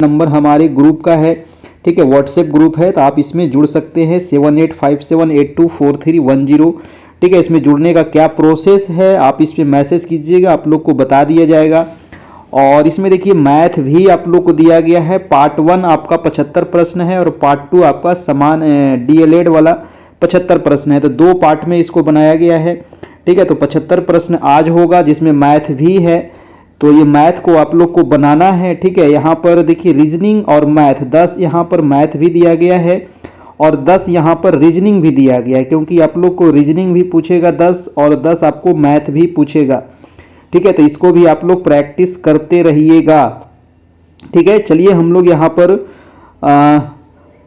Number हमारे group का है, ठीक है, व्हाट्सएप ग्रुप है, तो आप इसमें जुड़ सकते हैं 7857824310, ठीक है। इसमें जुड़ने का क्या प्रोसेस है, आप इस पर मैसेज कीजिएगा, आप लोग को बता दिया जाएगा। और इसमें देखिए मैथ भी आप लोग को दिया गया है। पार्ट 1 आपका 75 प्रश्न है और पार्ट 2 आपका समान डीएलएड वाला 75 प्रश्न है, तो 2 पार्ट में इसको बनाया गया है, ठीक है। तो 75 प्रश्न आज होगा जिसमें मैथ भी है, तो ये मैथ को आप लोग को बनाना है, ठीक है। यहाँ पर देखिए रीजनिंग और मैथ 10 यहाँ पर मैथ भी दिया गया है और 10 यहाँ पर रीजनिंग भी दिया गया है, क्योंकि आप लोग को रीजनिंग भी पूछेगा 10 और 10 आपको मैथ भी पूछेगा, ठीक है। तो इसको भी आप लोग प्रैक्टिस करते रहिएगा, ठीक है। चलिए हम लोग यहाँ पर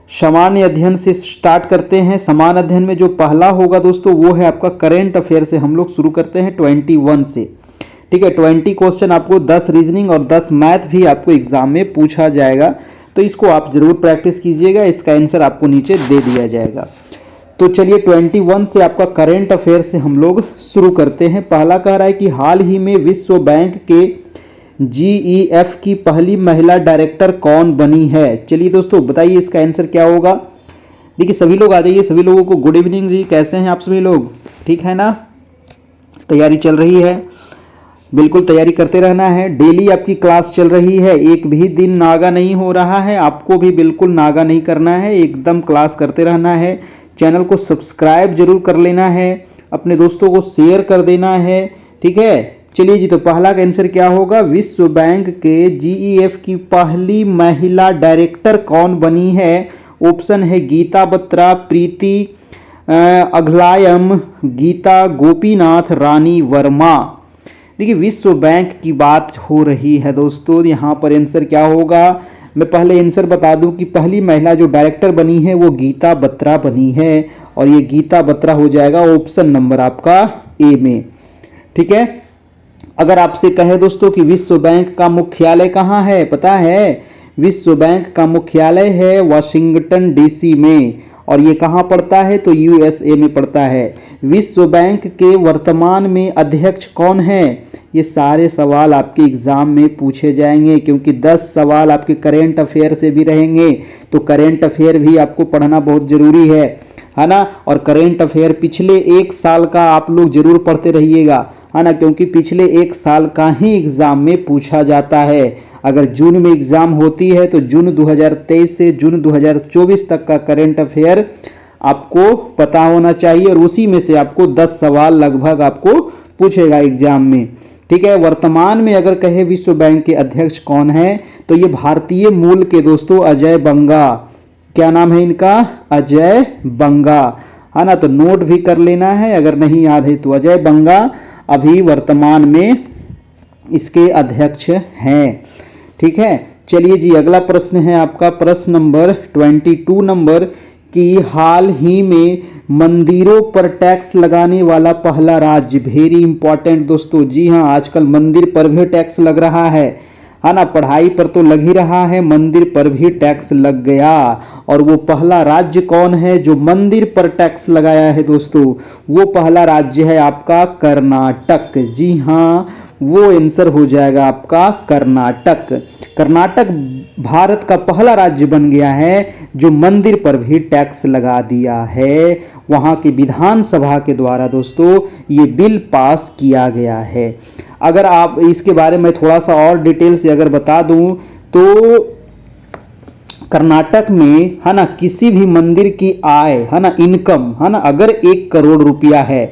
सामान्य अध्ययन से स्टार्ट करते हैं। सामान्य अध्ययन में जो पहला होगा दोस्तों वो है आपका करेंट अफेयर से हम लोग शुरू करते हैं 21 से, ठीक है। 20 क्वेश्चन आपको 10 रीजनिंग और 10 मैथ भी आपको एग्जाम में पूछा जाएगा, तो इसको आप जरूर प्रैक्टिस कीजिएगा। इसका आंसर आपको नीचे दे दिया जाएगा। तो चलिए 21 से आपका करेंट अफेयर से हम लोग शुरू करते हैं। पहला कह रहा है कि हाल ही में विश्व बैंक के जीईएफ की पहली महिला डायरेक्टर कौन बनी है। चलिए दोस्तों बताइए इसका आंसर क्या होगा। देखिए सभी लोग आ जाइए, सभी लोगों को गुड इवनिंग जी, कैसे हैं आप सभी लोग, ठीक है ना, तैयारी चल रही है, बिल्कुल तैयारी करते रहना है। डेली आपकी क्लास चल रही है, एक भी दिन नागा नहीं हो रहा है, आपको भी बिल्कुल नागा नहीं करना है, एकदम क्लास करते रहना है। चैनल को सब्सक्राइब जरूर कर लेना है, अपने दोस्तों को शेयर कर देना है, ठीक है। चलिए जी, तो पहला का आंसर क्या होगा, विश्व बैंक के जीईएफ की पहली महिला डायरेक्टर कौन बनी है। ऑप्शन है गीता बत्रा, प्रीति अघलायम, गीता गोपीनाथ, रानी वर्मा। देखिए विश्व बैंक की बात हो रही है दोस्तों, यहाँ पर आंसर क्या होगा। मैं पहले आंसर बता दूं कि पहली महिला जो डायरेक्टर बनी है वो गीता बत्रा बनी है, और ये गीता बत्रा हो जाएगा ऑप्शन नंबर आपका ए में, ठीक है। अगर आपसे कहे दोस्तों कि विश्व बैंक का मुख्यालय कहाँ है, पता है, विश्व बैंक का मुख्यालय है वाशिंगटन डीसी में, और ये कहाँ पड़ता है, तो यूएसए में पड़ता है। विश्व बैंक के वर्तमान में अध्यक्ष कौन है, ये सारे सवाल आपके एग्जाम में पूछे जाएंगे, क्योंकि 10 सवाल आपके करेंट अफेयर से भी रहेंगे, तो करेंट अफेयर भी आपको पढ़ना बहुत जरूरी है ना। और करेंट अफेयर पिछले 1 साल का आप लोग जरूर पढ़ते रहिएगा, है ना, क्योंकि पिछले 1 साल का ही एग्जाम में पूछा जाता है। अगर जून में एग्जाम होती है तो जून 2023 से जून 2024 तक का करेंट अफेयर आपको पता होना चाहिए, और उसी में से आपको 10 सवाल लगभग आपको पूछेगा एग्जाम में, ठीक है। वर्तमान में अगर कहे विश्व बैंक के अध्यक्ष कौन है, तो ये भारतीय मूल के दोस्तों अजय बंगा, क्या नाम है इनका, अजय बंगा, है ना। तो नोट भी कर लेना है, अगर नहीं याद है तो अजय बंगा अभी वर्तमान में इसके अध्यक्ष हैं, ठीक है। चलिए जी अगला प्रश्न है आपका प्रश्न नंबर 22 नंबर कि हाल ही में मंदिरों पर टैक्स लगाने वाला पहला राज्य। वेरी इंपॉर्टेंट दोस्तों, जी हाँ, आजकल मंदिर पर भी टैक्स लग रहा है ना, पढ़ाई पर तो लग ही रहा है, मंदिर पर भी टैक्स लग गया। और वो पहला राज्य कौन है जो मंदिर पर टैक्स लगाया है दोस्तों, वो पहला राज्य है आपका कर्नाटक। जी हाँ, वो आंसर हो जाएगा आपका कर्नाटक। कर्नाटक भारत का पहला राज्य बन गया है जो मंदिर पर भी टैक्स लगा दिया है। वहां की विधानसभा के द्वारा दोस्तों ये बिल पास किया गया है। अगर आप इसके बारे में थोड़ा सा और डिटेल से अगर बता दूं तो कर्नाटक में, है ना, किसी भी मंदिर की आय, है ना, इनकम, है ना, अगर 1 करोड़ रुपया है,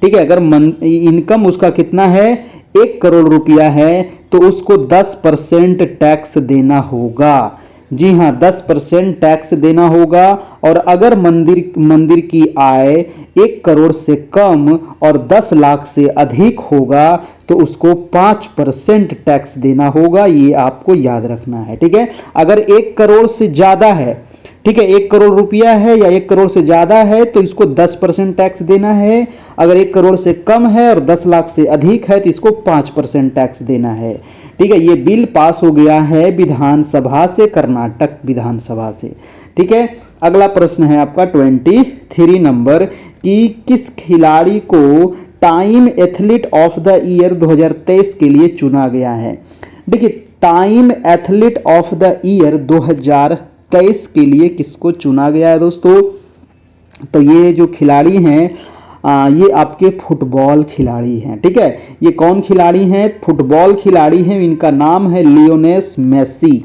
ठीक है, अगर इनकम उसका कितना है, 1 करोड़ रुपया है, तो उसको 10% टैक्स देना होगा। जी हाँ, 10% टैक्स देना होगा। और अगर मंदिर की आय 1 करोड़ से कम और 10 लाख से अधिक होगा तो उसको 5% टैक्स देना होगा, ये आपको याद रखना है, ठीक है। अगर 1 करोड़ से ज्यादा है, ठीक है, 1 करोड़ रुपया है या 1 करोड़ से ज्यादा है तो इसको 10% टैक्स देना है। अगर 1 करोड़ से कम है और 10 लाख से अधिक है तो इसको 5% टैक्स देना है, ठीक है। ये बिल पास हो गया है विधानसभा से, कर्नाटक विधानसभा से, ठीक है। अगला प्रश्न है आपका 23 नंबर कि किस खिलाड़ी को time athlete of the year 2023 के लिए चुना गया है। देखिए time athlete of the year 2023 के लिए किसको चुना गया है दोस्तों? तो ये जो खिलाड़ी हैं ये आपके फुटबॉल खिलाड़ी हैं। ठीक है, ये कौन खिलाड़ी हैं? फुटबॉल खिलाड़ी हैं। इनका नाम है लियोनेस मेसी,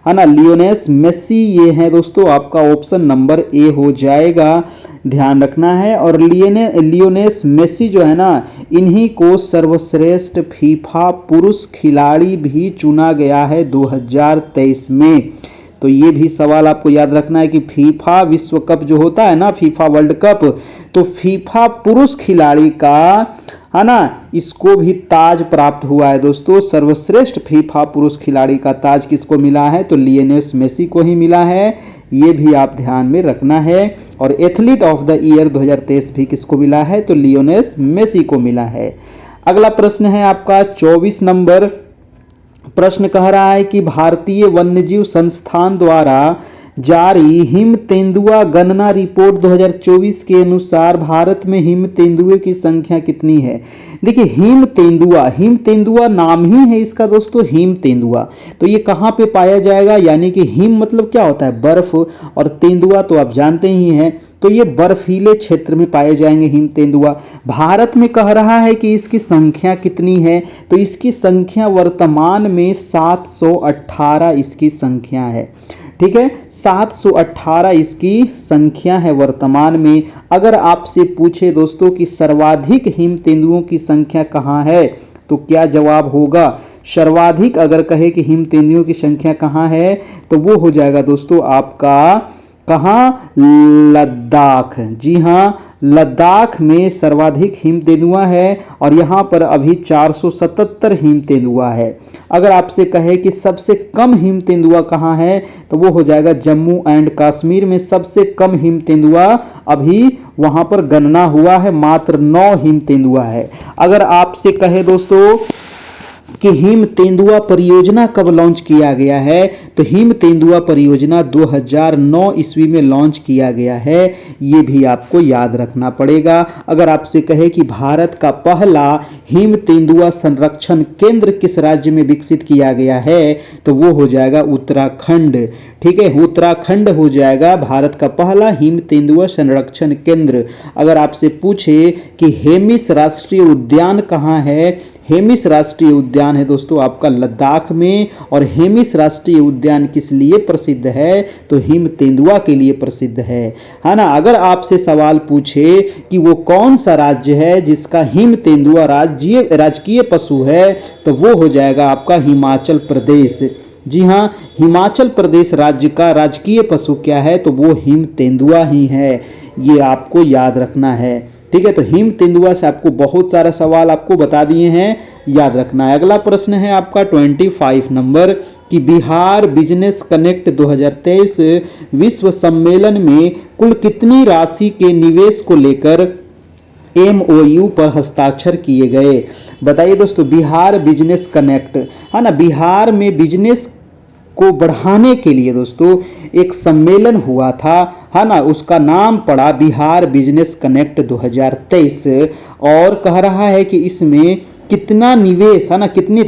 है ना, लियोनेस मेसी ये है दोस्तों। आपका ऑप्शन नंबर ए हो जाएगा, ध्यान रखना है। और लियोनेस मेसी जो है ना, इन्हीं को सर्वश्रेष्ठ फीफा पुरुष खिलाड़ी भी चुना गया है 2023 में। तो ये भी सवाल आपको याद रखना है कि फीफा विश्व कप जो होता है ना, फीफा वर्ल्ड कप, तो फीफा पुरुष खिलाड़ी का, है ना, इसको भी ताज प्राप्त हुआ है दोस्तों। सर्वश्रेष्ठ फीफा पुरुष खिलाड़ी का ताज किसको मिला है? तो लियोनेस मेसी को ही मिला है। ये भी आप ध्यान में रखना है। और एथलीट ऑफ द ईयर 2023 भी किसको मिला है? तो लियोनेस मेसी को मिला है। अगला प्रश्न है आपका 24 नंबर। प्रश्न कह रहा है कि भारतीय वन्यजीव संस्थान द्वारा जारी हिम तेंदुआ गणना रिपोर्ट 2024 के अनुसार भारत में हिम तेंदुए की संख्या कितनी है? देखिए, हिम तेंदुआ नाम ही है इसका दोस्तों, हिम तेंदुआ। तो ये कहाँ पे पाया जाएगा? यानी कि हिम मतलब क्या होता है? बर्फ, और तेंदुआ तो आप जानते ही हैं, तो ये बर्फीले क्षेत्र में पाए जाएंगे हिम तेंदुआ। भारत में कह रहा है कि इसकी संख्या कितनी है? तो इसकी संख्या वर्तमान में 718 इसकी संख्या है। ठीक है, 718 इसकी संख्या है वर्तमान में। अगर आपसे पूछे दोस्तों कि सर्वाधिक हिम तेंदुओं की संख्या कहाँ है, तो क्या जवाब होगा? सर्वाधिक अगर कहे कि हिम तेंदुओं की संख्या कहाँ है, तो वो हो जाएगा दोस्तों आपका कहाँ? लद्दाख। जी हाँ, लद्दाख में सर्वाधिक हिम तेंदुआ है, और यहाँ पर अभी 477 हिम तेंदुआ है। अगर आपसे कहे कि सबसे कम हिम तेंदुआ कहाँ है, तो वो हो जाएगा जम्मू एंड कश्मीर में सबसे कम हिम तेंदुआ अभी वहाँ पर गणना हुआ है, मात्र 9 हिम तेंदुआ है। अगर आपसे कहे दोस्तों कि हिम तेंदुआ परियोजना कब लॉन्च किया गया है, तो हिम तेंदुआ परियोजना 2009 ईस्वी में लॉन्च किया गया है। ये भी आपको याद रखना पड़ेगा। अगर आपसे कहे कि भारत का पहला हिम तेंदुआ संरक्षण केंद्र किस राज्य में विकसित किया गया है, तो वो हो जाएगा उत्तराखंड। ठीक है, उत्तराखंड हो जाएगा भारत का पहला हिम तेंदुआ संरक्षण केंद्र। अगर आपसे पूछे कि हेमिस राष्ट्रीय उद्यान कहाँ है, हेमिस राष्ट्रीय उद्यान है दोस्तों आपका लद्दाख में। और हेमिस राष्ट्रीय उद्यान किस लिए प्रसिद्ध है? तो हिम तेंदुआ के लिए प्रसिद्ध है ना। अगर आपसे सवाल पूछे कि वो कौन सा राज्य है जिसका हिम तेंदुआ राजकीय पशु है, तो वो हो जाएगा आपका हिमाचल प्रदेश। जी हाँ, हिमाचल प्रदेश राज्य का राजकीय पशु क्या है? तो वो हिम तेंदुआ ही है। ये आपको याद रखना है। ठीक है, तो हिम तेंदुआ से आपको बहुत सारा सवाल आपको बता दिए हैं, याद रखना है। अगला प्रश्न है आपका 25 नंबर कि बिहार बिजनेस कनेक्ट 2023 विश्व सम्मेलन में कुल कितनी राशि के निवेश को लेकर MOU पर हस्ताक्षर किए गए? बताइए दोस्तों, बिहार बिजनेस कनेक्ट, है ना, बिहार में बिजनेस को बढ़ाने के लिए दोस्तों एक सम्मेलन हुआ था, है ना, उसका नाम पड़ा बिहार बिजनेस कनेक्ट 2023। और कह रहा है कि इसमें कितना निवेश, है ना, कितनी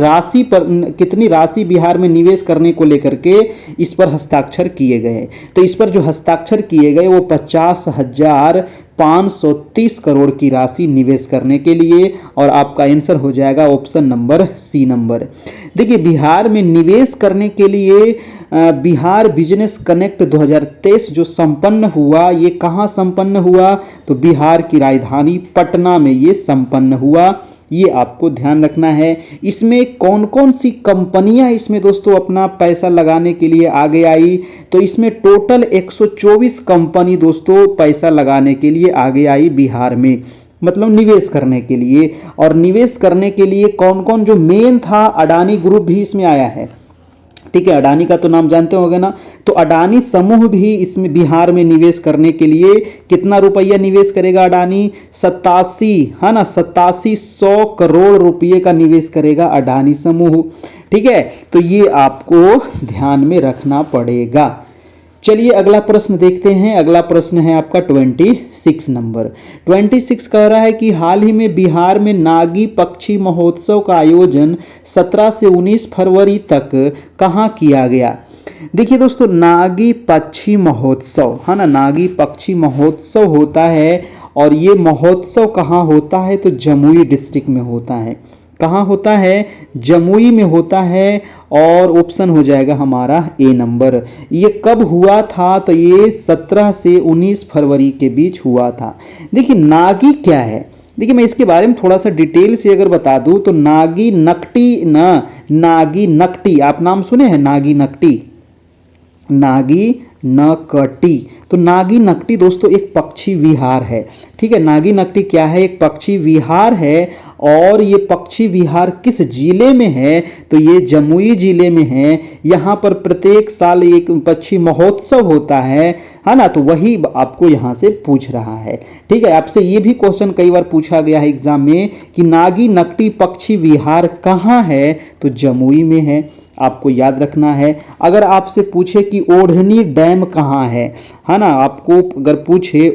राशि बिहार में निवेश करने को लेकर के इस पर हस्ताक्षर किए गए। तो इस पर जो हस्ताक्षर किए गए वो 50,530 करोड़ की राशि निवेश करने के लिए। और आपका आंसर हो जाएगा ऑप्शन नंबर सी नंबर। देखिए, बिहार में निवेश करने के लिए बिहार बिजनेस कनेक्ट 2023 जो संपन्न हुआ, ये कहाँ संपन्न हुआ? तो बिहार की राजधानी पटना में ये संपन्न हुआ। ये आपको ध्यान रखना है। इसमें कौन कौन सी कंपनियां इसमें दोस्तों अपना पैसा लगाने के लिए आगे आई? तो इसमें टोटल 124 कंपनी दोस्तों पैसा लगाने के लिए आगे आई बिहार में, मतलब निवेश करने के लिए। और निवेश करने के लिए कौन कौन जो मेन था, अडानी ग्रुप भी इसमें आया है। ठीक है, अडानी का तो नाम जानते होंगे ना। तो अडानी समूह भी इसमें बिहार में निवेश करने के लिए कितना रुपया निवेश करेगा? अडानी 87, है ना, 8700 करोड़ रुपए का निवेश करेगा अडानी समूह। ठीक है, तो ये आपको ध्यान में रखना पड़ेगा। चलिए अगला प्रश्न देखते हैं। अगला प्रश्न है आपका 26 नंबर। 26 कह रहा है कि हाल ही में बिहार में नागी पक्षी महोत्सव का आयोजन 17 से 19 फरवरी तक कहाँ किया गया। देखिए दोस्तों, नागी पक्षी महोत्सव है ना, नागी पक्षी महोत्सव होता है और ये महोत्सव कहाँ होता है तो जमुई डिस्ट्रिक्ट में होता है। कहाँ होता है, जमुई में होता है। और ऑप्शन हो जाएगा हमारा ए नंबर। ये कब हुआ था तो ये 17 से 19 फरवरी के बीच हुआ था। देखिए नागी क्या है, देखिए मैं इसके बारे में थोड़ा सा डिटेल से अगर बता दूं तो नागी नकटी ना, नागी नकटी आप नाम सुने हैं, नागी नकटी, नागी नकटी। तो नागी नकटी दोस्तों एक पक्षी विहार है। ठीक है, नागी नकटी क्या है, एक पक्षी विहार है। और ये पक्षी विहार किस जिले में है तो ये जमुई जिले में है। यहाँ पर प्रत्येक साल एक पक्षी महोत्सव होता है ना, तो वही आपको यहाँ से पूछ रहा है। ठीक है, आपसे ये भी क्वेश्चन कई बार पूछा गया है एग्जाम में कि नागी नकटी पक्षी विहार कहाँ है तो जमुई में है, आपको याद रखना है। अगर आपसे पूछे कि ओढ़नी डैम कहाँ है ना, आपको अगर पूछे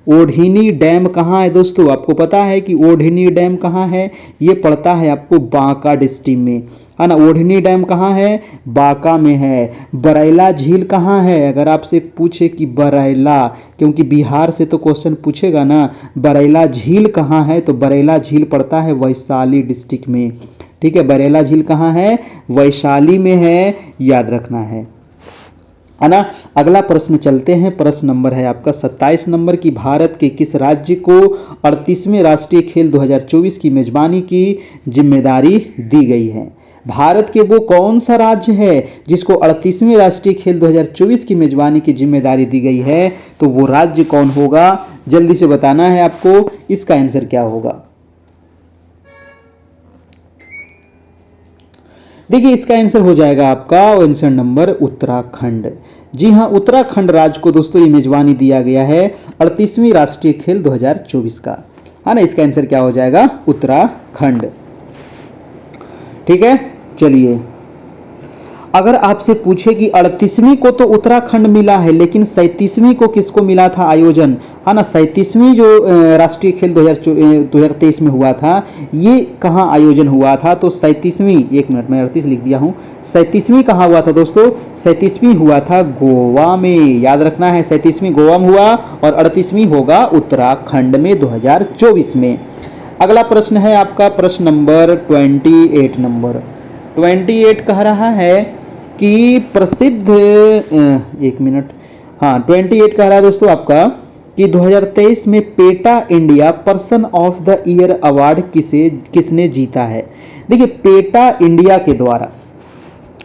ओढ़नी डैम कहाँ है दोस्तों, आपको पता है कि ओढ़नी डैम कहाँ है, ये पड़ता है आपको बांका डिस्ट्रिक्ट में है ना। ओढ़नी डैम कहाँ है, बांका में है। बरैला झील कहाँ है, अगर आपसे पूछे कि बरैला, क्योंकि बिहार से तो क्वेश्चन पूछेगा ना, बरैला झील कहाँ है तो बरैला झील पड़ता है वैशाली डिस्ट्रिक्ट में। ठीक है, बरैला झील कहाँ है, वैशाली में है, याद रखना है ना। अगला प्रश्न चलते हैं। प्रश्न नंबर है आपका 27 नंबर की भारत के किस राज्य को 38वें राष्ट्रीय खेल 2024 की मेजबानी की जिम्मेदारी दी गई है। भारत के वो कौन सा राज्य है जिसको 38वें राष्ट्रीय खेल 2024 की मेजबानी की जिम्मेदारी दी गई है, तो वो राज्य कौन होगा, जल्दी से बताना है आपको। इसका आंसर क्या होगा, देखिए इसका आंसर हो जाएगा आपका आंसर नंबर उत्तराखंड। जी हाँ, उत्तराखंड राज्य को दोस्तों ये मेजबानी दिया गया है 38वीं राष्ट्रीय खेल 2024 का, है ना। इसका आंसर क्या हो जाएगा, उत्तराखंड। ठीक है, चलिए अगर आपसे पूछे कि 38वीं को तो उत्तराखंड मिला है लेकिन 37वीं को किसको मिला था आयोजन, है ना। 37वीं जो राष्ट्रीय खेल 2023 में हुआ था, ये कहाँ आयोजन हुआ था तो 37वीं, एक मिनट मैं 38 लिख दिया हूँ, 37वीं कहाँ हुआ था दोस्तों, 37वीं हुआ था गोवा में, याद रखना है। 37वीं गोवा में हुआ और 38वीं होगा उत्तराखंड में 2024 में। अगला प्रश्न है आपका प्रश्न नंबर 28 नंबर। 28 कह रहा है कि प्रसिद्ध, एक मिनट, हाँ 28 कह रहा है दोस्तों आपका कि 2023 में PETA India person of the year award किसने जीता है। देखिए पेटा इंडिया के द्वारा,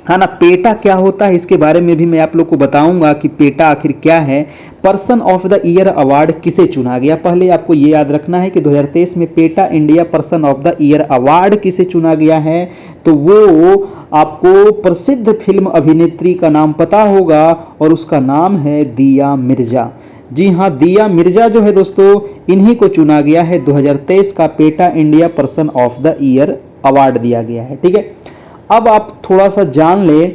है ना, पेटा क्या होता है इसके बारे में भी मैं आप लोग को बताऊंगा कि पेटा आखिर क्या है। Person of the year award किसे चुना गया, पहले आपको ये याद रखना है कि 2023 में PETA India person of the year award किसे चुना गया है, तो वो आपको प्रसिद्ध फिल्म अभिनेत्री का नाम पता होगा और उसका नाम है दिया मिर्जा। जी हाँ, दिया मिर्जा जो है दोस्तों, इन्हीं को चुना गया है 2023 का PETA India person of the year award दिया गया है। ठीक है, अब आप थोड़ा सा जान ले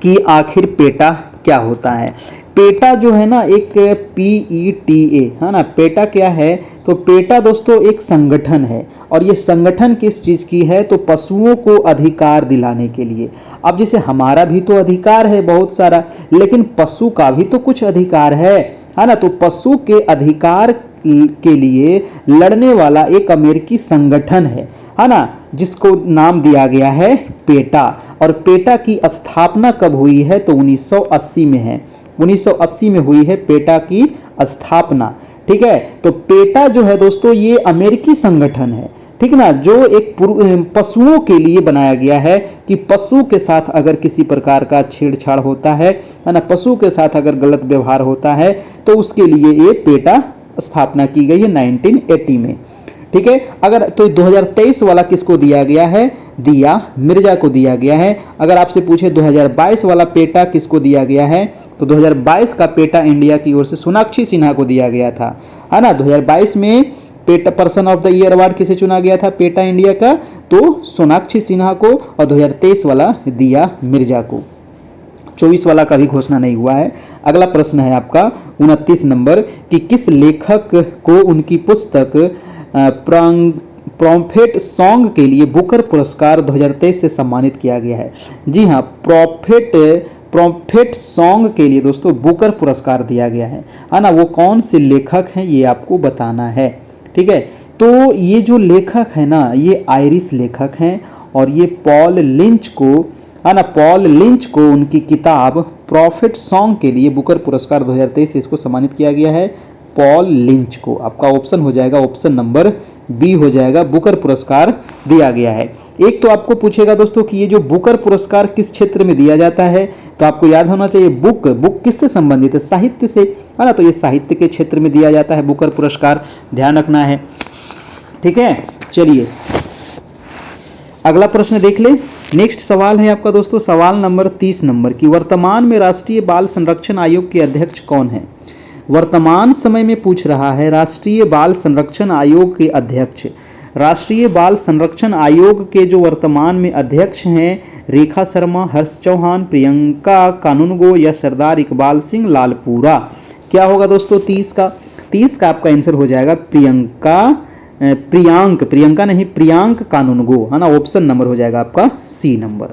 कि आखिर पेटा क्या होता है। पेटा जो है ना एक PETA, है ना, पेटा क्या है तो पेटा दोस्तों एक संगठन है और ये संगठन किस चीज की है तो पशुओं को अधिकार दिलाने के लिए। अब जैसे हमारा भी तो अधिकार है बहुत सारा, लेकिन पशु का भी तो कुछ अधिकार है ना। तो पशु के अधिकार के लिए लड़ने वाला एक अमेरिकी संगठन है ना, जिसको नाम दिया गया है पेटा। और पेटा की स्थापना कब हुई है तो 1980 में है, 1980 में हुई है पेटा की स्थापना। ठीक है, तो पेटा जो है दोस्तों ये अमेरिकी संगठन है, ठीक ना, जो एक पशुओं के लिए बनाया गया है कि पशु के साथ अगर किसी प्रकार का छेड़छाड़ होता है ना, पशु के साथ अगर गलत व्यवहार होता है तो उसके लिए ये पेटा स्थापना की गई है 1980 में। ठीक है, अगर तो 2023 वाला किसको दिया गया है, दिया मिर्जा को दिया गया है। अगर आपसे पूछे 2022 वाला पेटा किसको दिया गया है तो 2022 का पेटा इंडिया की ओर से सोनाक्षी सिन्हा को दिया गया था, है ना। 2022 में PETA person of the year award किसे चुना गया था पेटा इंडिया का, तो सोनाक्षी सिन्हा को, और 2023 वाला दिया मिर्जा को। 24 वाला का भी घोषणा नहीं हुआ है। अगला प्रश्न है आपका 29 नंबर कि किस लेखक को उनकी पुस्तक प्रॉफेट सॉन्ग के लिए बुकर पुरस्कार 2023 से सम्मानित किया गया है। जी हाँ, प्रॉफेट सॉन्ग के लिए दोस्तों बुकर पुरस्कार दिया गया है ना। वो कौन से लेखक हैं ये आपको बताना है, ठीक है। तो ये जो लेखक है ना, ये आयरिश लेखक हैं और ये पॉल लिंच को उनकी किताब प्रॉफेट सॉन्ग के लिए बुकर पुरस्कार 2023 से इसको सम्मानित किया गया है। पॉल लिंच को, आपका ऑप्शन हो जाएगा ऑप्शन नंबर बी हो जाएगा, बुकर पुरस्कार दिया गया है। एक तो आपको पूछेगा दोस्तों कि ये जो बुकर पुरस्कार किस क्षेत्र में दिया जाता है, तो आपको याद होना चाहिए बुक किससे संबंधित है, साहित्य से, है ना। तो ये साहित्य के क्षेत्र में दिया जाता है बुकर पुरस्कार, ध्यान रखना है, ठीक है। चलिए अगला प्रश्न देख ले। नेक्स्ट सवाल है आपका दोस्तों सवाल नंबर 30 नंबर की वर्तमान में राष्ट्रीय बाल संरक्षण आयोग के अध्यक्ष कौन है। वर्तमान समय में पूछ रहा है राष्ट्रीय बाल संरक्षण आयोग के अध्यक्ष। राष्ट्रीय बाल संरक्षण आयोग के जो वर्तमान में अध्यक्ष हैं रेखा शर्मा, हर्ष चौहान, प्रियंका कानूनगो या सरदार इकबाल सिंह लालपुरा। क्या होगा दोस्तों 30 का आपका आंसर हो जाएगा प्रियांक कानूनगो, है ना। ऑप्शन नंबर हो जाएगा आपका सी नंबर,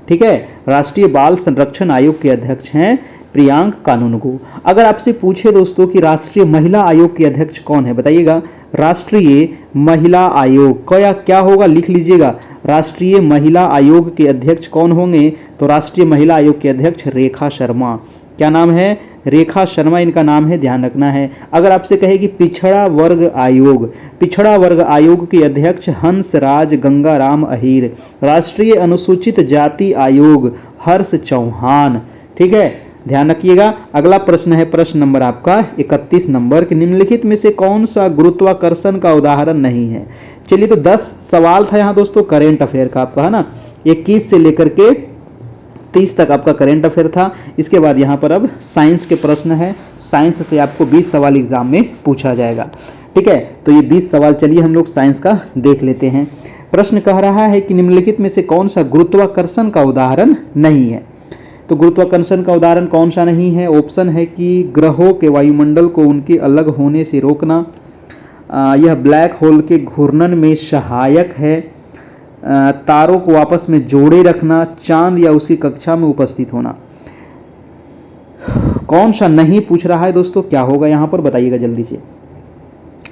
ठीक है। राष्ट्रीय बाल संरक्षण आयोग के अध्यक्ष हैं प्रियांक कानूनगो। अगर आपसे पूछे दोस्तों कि राष्ट्रीय महिला आयोग के अध्यक्ष कौन है, बताइएगा। राष्ट्रीय महिला आयोग क्या होगा, लिख लीजिएगा। राष्ट्रीय महिला आयोग के अध्यक्ष कौन होंगे, तो राष्ट्रीय महिला आयोग के अध्यक्ष रेखा शर्मा। क्या नाम है, रेखा शर्मा इनका नाम है, ध्यान रखना है। अगर आपसे कहे कि पिछड़ा वर्ग आयोग के अध्यक्ष हंसराज गंगाराम अहीर। राष्ट्रीय अनुसूचित जाति आयोग हर्ष चौहान, ठीक है, ध्यान रखिएगा। अगला प्रश्न है प्रश्न नंबर आपका 31 नंबर कि निम्नलिखित में से कौन सा गुरुत्वाकर्षण का उदाहरण नहीं है। चलिए तो 10 सवाल था यहाँ दोस्तों करेंट अफेयर का आपका, है ना। 21 से लेकर के 30 तक आपका करेंट अफेयर था। इसके बाद यहाँ पर अब साइंस के प्रश्न है। साइंस से आपको 20 सवाल एग्जाम में पूछा जाएगा, ठीक है। तो ये 20 सवाल चलिए हम लोग साइंस का देख लेते हैं। प्रश्न कह रहा है कि निम्नलिखित में से कौन सा गुरुत्वाकर्षण का उदाहरण नहीं है। तो गुरुत्वाकर्षण का उदाहरण कौन सा नहीं है, ऑप्शन है कि ग्रहों के वायुमंडल को उनके अलग होने से रोकना, यह ब्लैक होल के घूर्णन में सहायक है, तारों को आपस में जोड़े रखना, चांद या उसकी कक्षा में उपस्थित होना। कौन सा नहीं पूछ रहा है दोस्तों, क्या होगा यहां पर बताइएगा जल्दी से।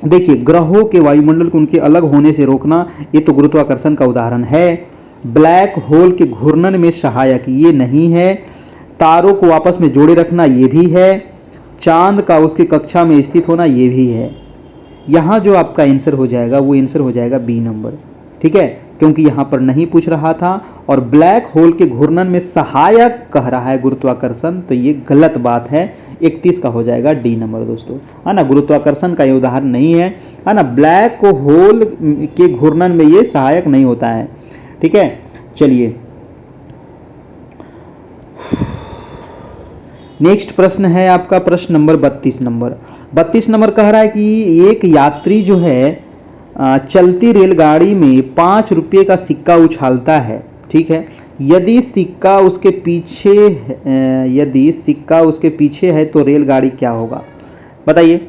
देखिए, ग्रहों के वायुमंडल को उनके अलग होने से रोकना, ये तो गुरुत्वाकर्षण का उदाहरण है। ब्लैक होल के घूर्णन में सहायक, ये नहीं है। तारों को आपस में जोड़े रखना, ये भी है। चांद का उसकी कक्षा में स्थित होना, ये भी है। यहां जो आपका आंसर हो जाएगा वो आंसर हो जाएगा बी नंबर, ठीक है, क्योंकि यहां पर नहीं पूछ रहा था और ब्लैक होल के घूर्णन में सहायक कह रहा है गुरुत्वाकर्षण, तो ये गलत बात है। 31 का हो जाएगा डी नंबर दोस्तों, है ना। गुरुत्वाकर्षण का ये उदाहरण नहीं है ना। ब्लैक होल के घूर्णन में ये सहायक नहीं होता है, ठीक है। चलिए नेक्स्ट प्रश्न है आपका प्रश्न नंबर 32 नंबर। 32 नंबर कह रहा है कि एक यात्री जो है चलती रेलगाड़ी में 5 रुपये का सिक्का उछालता है, ठीक है। यदि सिक्का उसके पीछे है तो रेलगाड़ी क्या होगा, बताइए।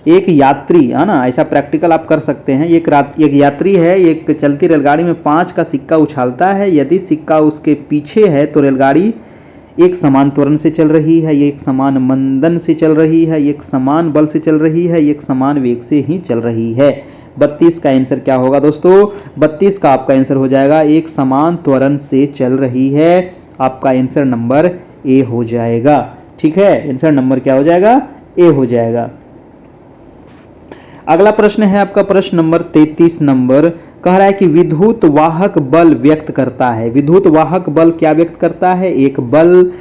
एक यात्री, है ना, ऐसा प्रैक्टिकल आप कर सकते हैं। एक यात्री है, एक चलती रेलगाड़ी में 5 का सिक्का उछालता है। यदि सिक्का उसके पीछे है तो रेलगाड़ी एक समान त्वरण से चल रही है, एक समान मंदन से चल रही है, एक समान बल से चल रही है, एक समान वेग से ही चल रही है। 32 का आंसर क्या होगा दोस्तों, 32 का आपका आंसर हो जाएगा एक समान त्वरण से चल रही है। आपका आंसर नंबर ए हो जाएगा, ठीक है। आंसर नंबर क्या हो जाएगा, ए हो जाएगा। अगला प्रश्न है आपका प्रश्न नंबर 33 नंबर। कह रहा है कि विद्युत वाहक बल व्यक्त करता है। विद्युत वाहक बल क्या व्यक्त करता है, एक बल,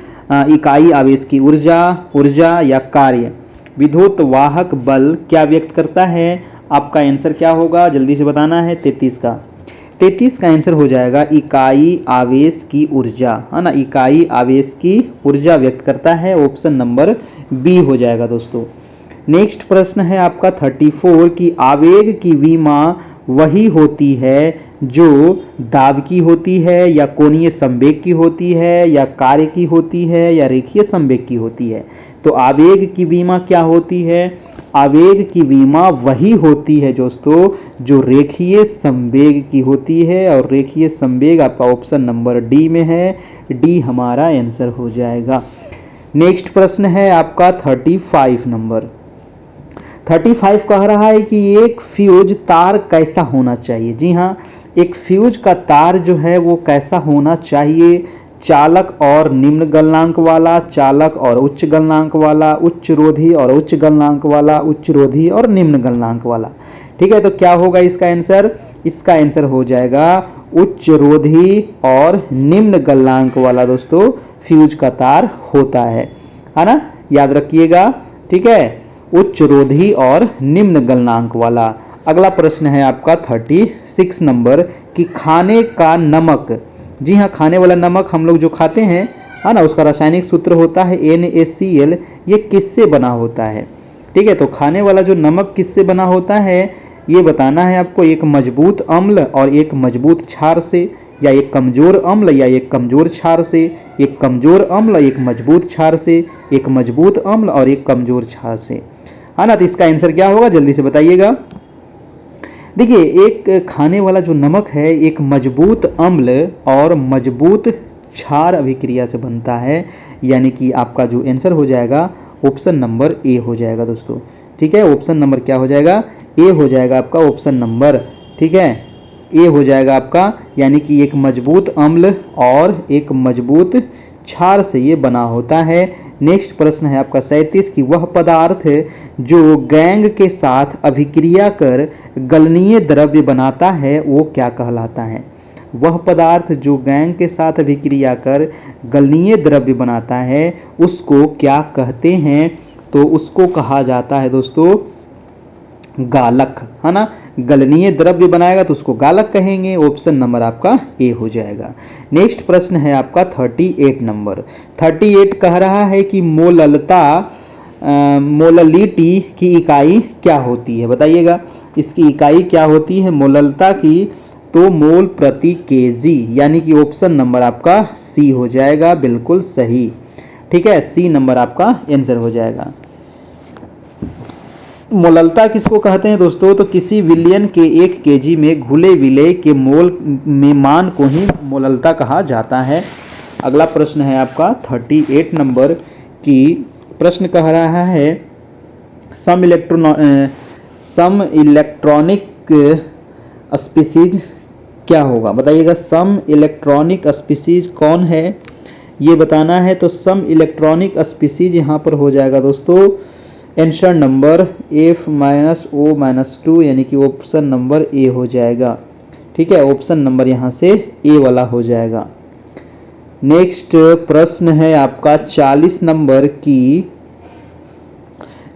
इकाई आवेश की ऊर्जा या कार्य। विद्युत वाहक बल क्या व्यक्त करता है, आपका आंसर क्या होगा, जल्दी से बताना है। 33 का आंसर हो जाएगा इकाई आवेश की ऊर्जा, है ना। इकाई आवेश की ऊर्जा व्यक्त करता है, ऑप्शन नंबर बी हो जाएगा दोस्तों। नेक्स्ट प्रश्न है आपका 34 की आवेग की विमा वही होती है जो दाब की होती है या कोणीय संवेग की होती है या कार्य की होती है या रेखीय संवेग की होती है। तो आवेग की विमा क्या होती है? आवेग की विमा वही होती है दोस्तों जो रेखीय संवेग की होती है, और रेखीय संवेग आपका ऑप्शन नंबर डी में है। डी हमारा आंसर हो जाएगा। नेक्स्ट प्रश्न है आपका 35 नंबर। 35 कह रहा है कि एक फ्यूज तार कैसा होना चाहिए। जी हाँ, एक फ्यूज का तार जो है वो कैसा होना चाहिए? चालक और निम्न गलनांक वाला, चालक और उच्च गलनांक वाला, उच्च रोधी और उच्च गलनांक वाला, उच्च रोधी और निम्न गलनांक वाला। ठीक है, तो क्या होगा इसका आंसर? इसका आंसर हो जाएगा उच्च रोधी और निम्न गलनांक वाला दोस्तों फ्यूज का तार होता है ना, याद रखिएगा। ठीक है, उच्च रोधी और निम्न गलनांक वाला। अगला प्रश्न है आपका 36 नंबर कि खाने का नमक। जी हाँ, खाने वाला नमक हम लोग जो खाते हैं है ना, उसका रासायनिक सूत्र होता है NaCl। ये किससे बना होता है? ठीक है, तो खाने वाला जो नमक किससे बना होता है ये बताना है आपको। एक मजबूत अम्ल और एक मजबूत क्षार से, या एक कमजोर अम्ल या एक कमजोर क्षार से, एक कमजोर अम्ल एक मजबूत क्षार से, एक मजबूत अम्ल और एक कमजोर क्षार से, है ना। तो इसका आंसर क्या होगा जल्दी से बताइएगा। देखिए, एक खाने वाला जो नमक है एक मजबूत अम्ल और मजबूत क्षार अभिक्रिया से बनता है, यानी कि आपका जो आंसर हो जाएगा ऑप्शन नंबर ए हो जाएगा दोस्तों। ठीक है, ऑप्शन नंबर क्या हो जाएगा? ए हो जाएगा आपका ऑप्शन नंबर। ठीक है, ए हो जाएगा आपका, यानी कि एक मजबूत अम्ल और एक मजबूत क्षार से ये बना होता है। नेक्स्ट प्रश्न है आपका 37 कि वह पदार्थ जो गैंग के साथ अभिक्रिया कर गलनीय द्रव्य बनाता है वो क्या कहलाता है? वह पदार्थ जो गैंग के साथ अभिक्रिया कर गलनीय द्रव्य बनाता है उसको क्या कहते हैं? तो उसको कहा जाता है दोस्तों गालक, है ना। गलनीय द्रव्य बनाएगा तो उसको गालक कहेंगे। ऑप्शन नंबर आपका ए हो जाएगा। नेक्स्ट प्रश्न है आपका 38 नंबर। 38 कह रहा है कि मोललता मोललिटी की इकाई क्या होती है? बताइएगा, इसकी इकाई क्या होती है मोललता की? तो मोल प्रति केजी, यानी कि ऑप्शन नंबर आपका सी हो जाएगा, बिल्कुल सही। ठीक है, सी नंबर आपका आंसर हो जाएगा। मोललता किसको कहते हैं दोस्तों? तो किसी विलयन के 1 केजी में घुले विलेय के मोल में मान को ही मोललता कहा जाता है। अगला प्रश्न है आपका 38 नंबर की प्रश्न कह रहा है सम इलेक्ट्रॉनिक स्पीसीज क्या होगा? बताइएगा, सम इलेक्ट्रॉनिक स्पीसीज कौन है ये बताना है। तो सम इलेक्ट्रॉनिक स्पीसीज यहाँ पर हो जाएगा दोस्तों आंसर नंबर F-O-2, यानी कि ऑप्शन नंबर ए हो जाएगा। ठीक है, ऑप्शन नंबर यहाँ से ए वाला हो जाएगा। नेक्स्ट प्रश्न है आपका 40 नंबर की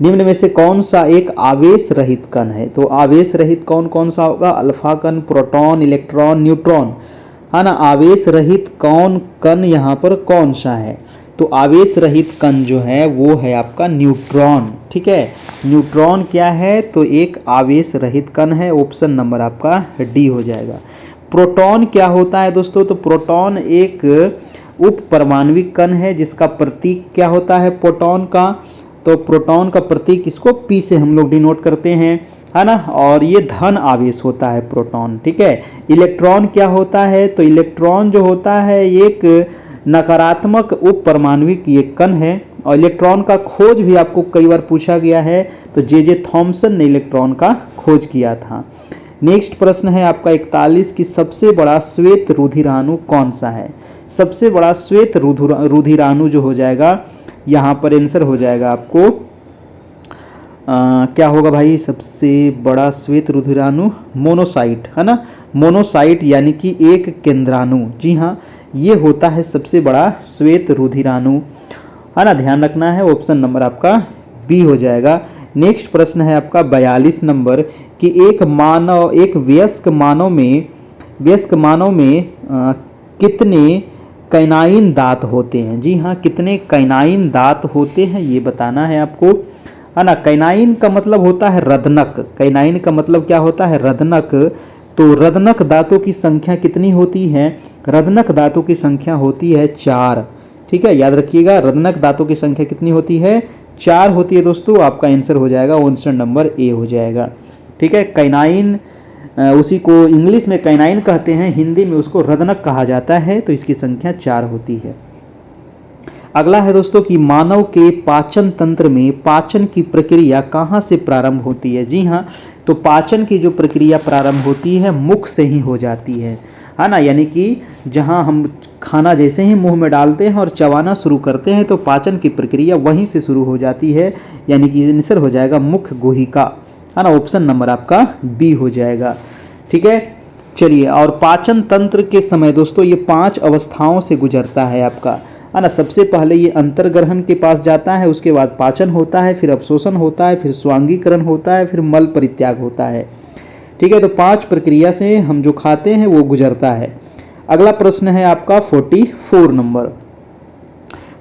निम्न में से कौन सा एक आवेश रहित कण है? तो आवेश रहित कौन सा होगा? अल्फा कण, प्रोटॉन, इलेक्ट्रॉन, न्यूट्रॉन, है ना। आवेश रहित कण यहाँ पर कौन सा है? तो आवेश रहित कण जो है वो है आपका न्यूट्रॉन। ठीक है, न्यूट्रॉन क्या है? तो एक आवेश रहित कण है। ऑप्शन नंबर आपका डी हो जाएगा। प्रोटॉन क्या होता है दोस्तों? तो प्रोटॉन एक उप परमाणविक कण है जिसका प्रतीक क्या होता है प्रोटॉन का? तो प्रोटॉन का प्रतीक इसको पी से हम लोग डिनोट करते हैं, है ना। और ये धन आवेश होता है प्रोटॉन। ठीक है, इलेक्ट्रॉन क्या होता है? तो इलेक्ट्रॉन जो होता है एक नकारात्मक उप परमाणविक ये कण है। और इलेक्ट्रॉन का खोज भी आपको कई बार पूछा गया है, तो जे थॉमसन ने इलेक्ट्रॉन का खोज किया था। नेक्स्ट प्रश्न है आपका 41 की सबसे बड़ा श्वेत रुधिराणु कौन सा है? सबसे बड़ा श्वेत रुधिराणु जो हो जाएगा यहाँ पर आंसर हो जाएगा आपको क्या होगा भाई? सबसे बड़ा श्वेत रुधिराणु मोनोसाइट, है ना। मोनोसाइट यानी कि एक केंद्राणु। जी हाँ, ये होता है सबसे बड़ा श्वेत रुधिराणु, है ना, ध्यान रखना है। ऑप्शन नंबर आपका बी हो जाएगा। नेक्स्ट प्रश्न है आपका 42 नंबर कि एक वयस्क मानव में कितने कैनाइन दांत होते हैं? जी हाँ, कितने कैनाइन दांत होते हैं ये बताना है आपको, है ना। कैनाइन का मतलब होता है रदनक। कैनाइन का मतलब क्या होता है? रदनक। तो रदनक दांतों की संख्या कितनी होती है? रदनक दांतों की संख्या होती है 4। ठीक है, याद रखिएगा, रदनक दांतों की संख्या कितनी होती है? 4 होती है दोस्तों। आपका आंसर हो जाएगा ऑप्शन नंबर ए हो जाएगा। ठीक है, कैनाइन, उसी को इंग्लिश में कैनाइन कहते हैं, हिंदी में उसको रदनक कहा जाता है। तो इसकी संख्या 4 होती है। अगला है दोस्तों कि मानव के पाचन तंत्र में पाचन की प्रक्रिया कहाँ से प्रारंभ होती है? जी हाँ, तो पाचन की जो प्रक्रिया प्रारंभ होती है मुख से ही हो जाती है ना। यानी कि जहाँ हम खाना जैसे ही मुंह में डालते हैं और चबाना शुरू करते हैं तो पाचन की प्रक्रिया वहीं से शुरू हो जाती है। यानी कि आंसर हो जाएगा मुख गुहिका, है ना। ऑप्शन नंबर आपका बी हो जाएगा। ठीक है, चलिए, और पाचन तंत्र के समय दोस्तों ये 5 अवस्थाओं से गुजरता है आपका, है ना। सबसे पहले ये अंतर्ग्रहण के पास जाता है, उसके बाद पाचन होता है, फिर अवशोषण होता है, फिर स्वांगीकरण होता है, फिर मल परित्याग होता है। ठीक है, तो 5 प्रक्रिया से हम जो खाते हैं वो गुजरता है। अगला प्रश्न है आपका 44 नंबर।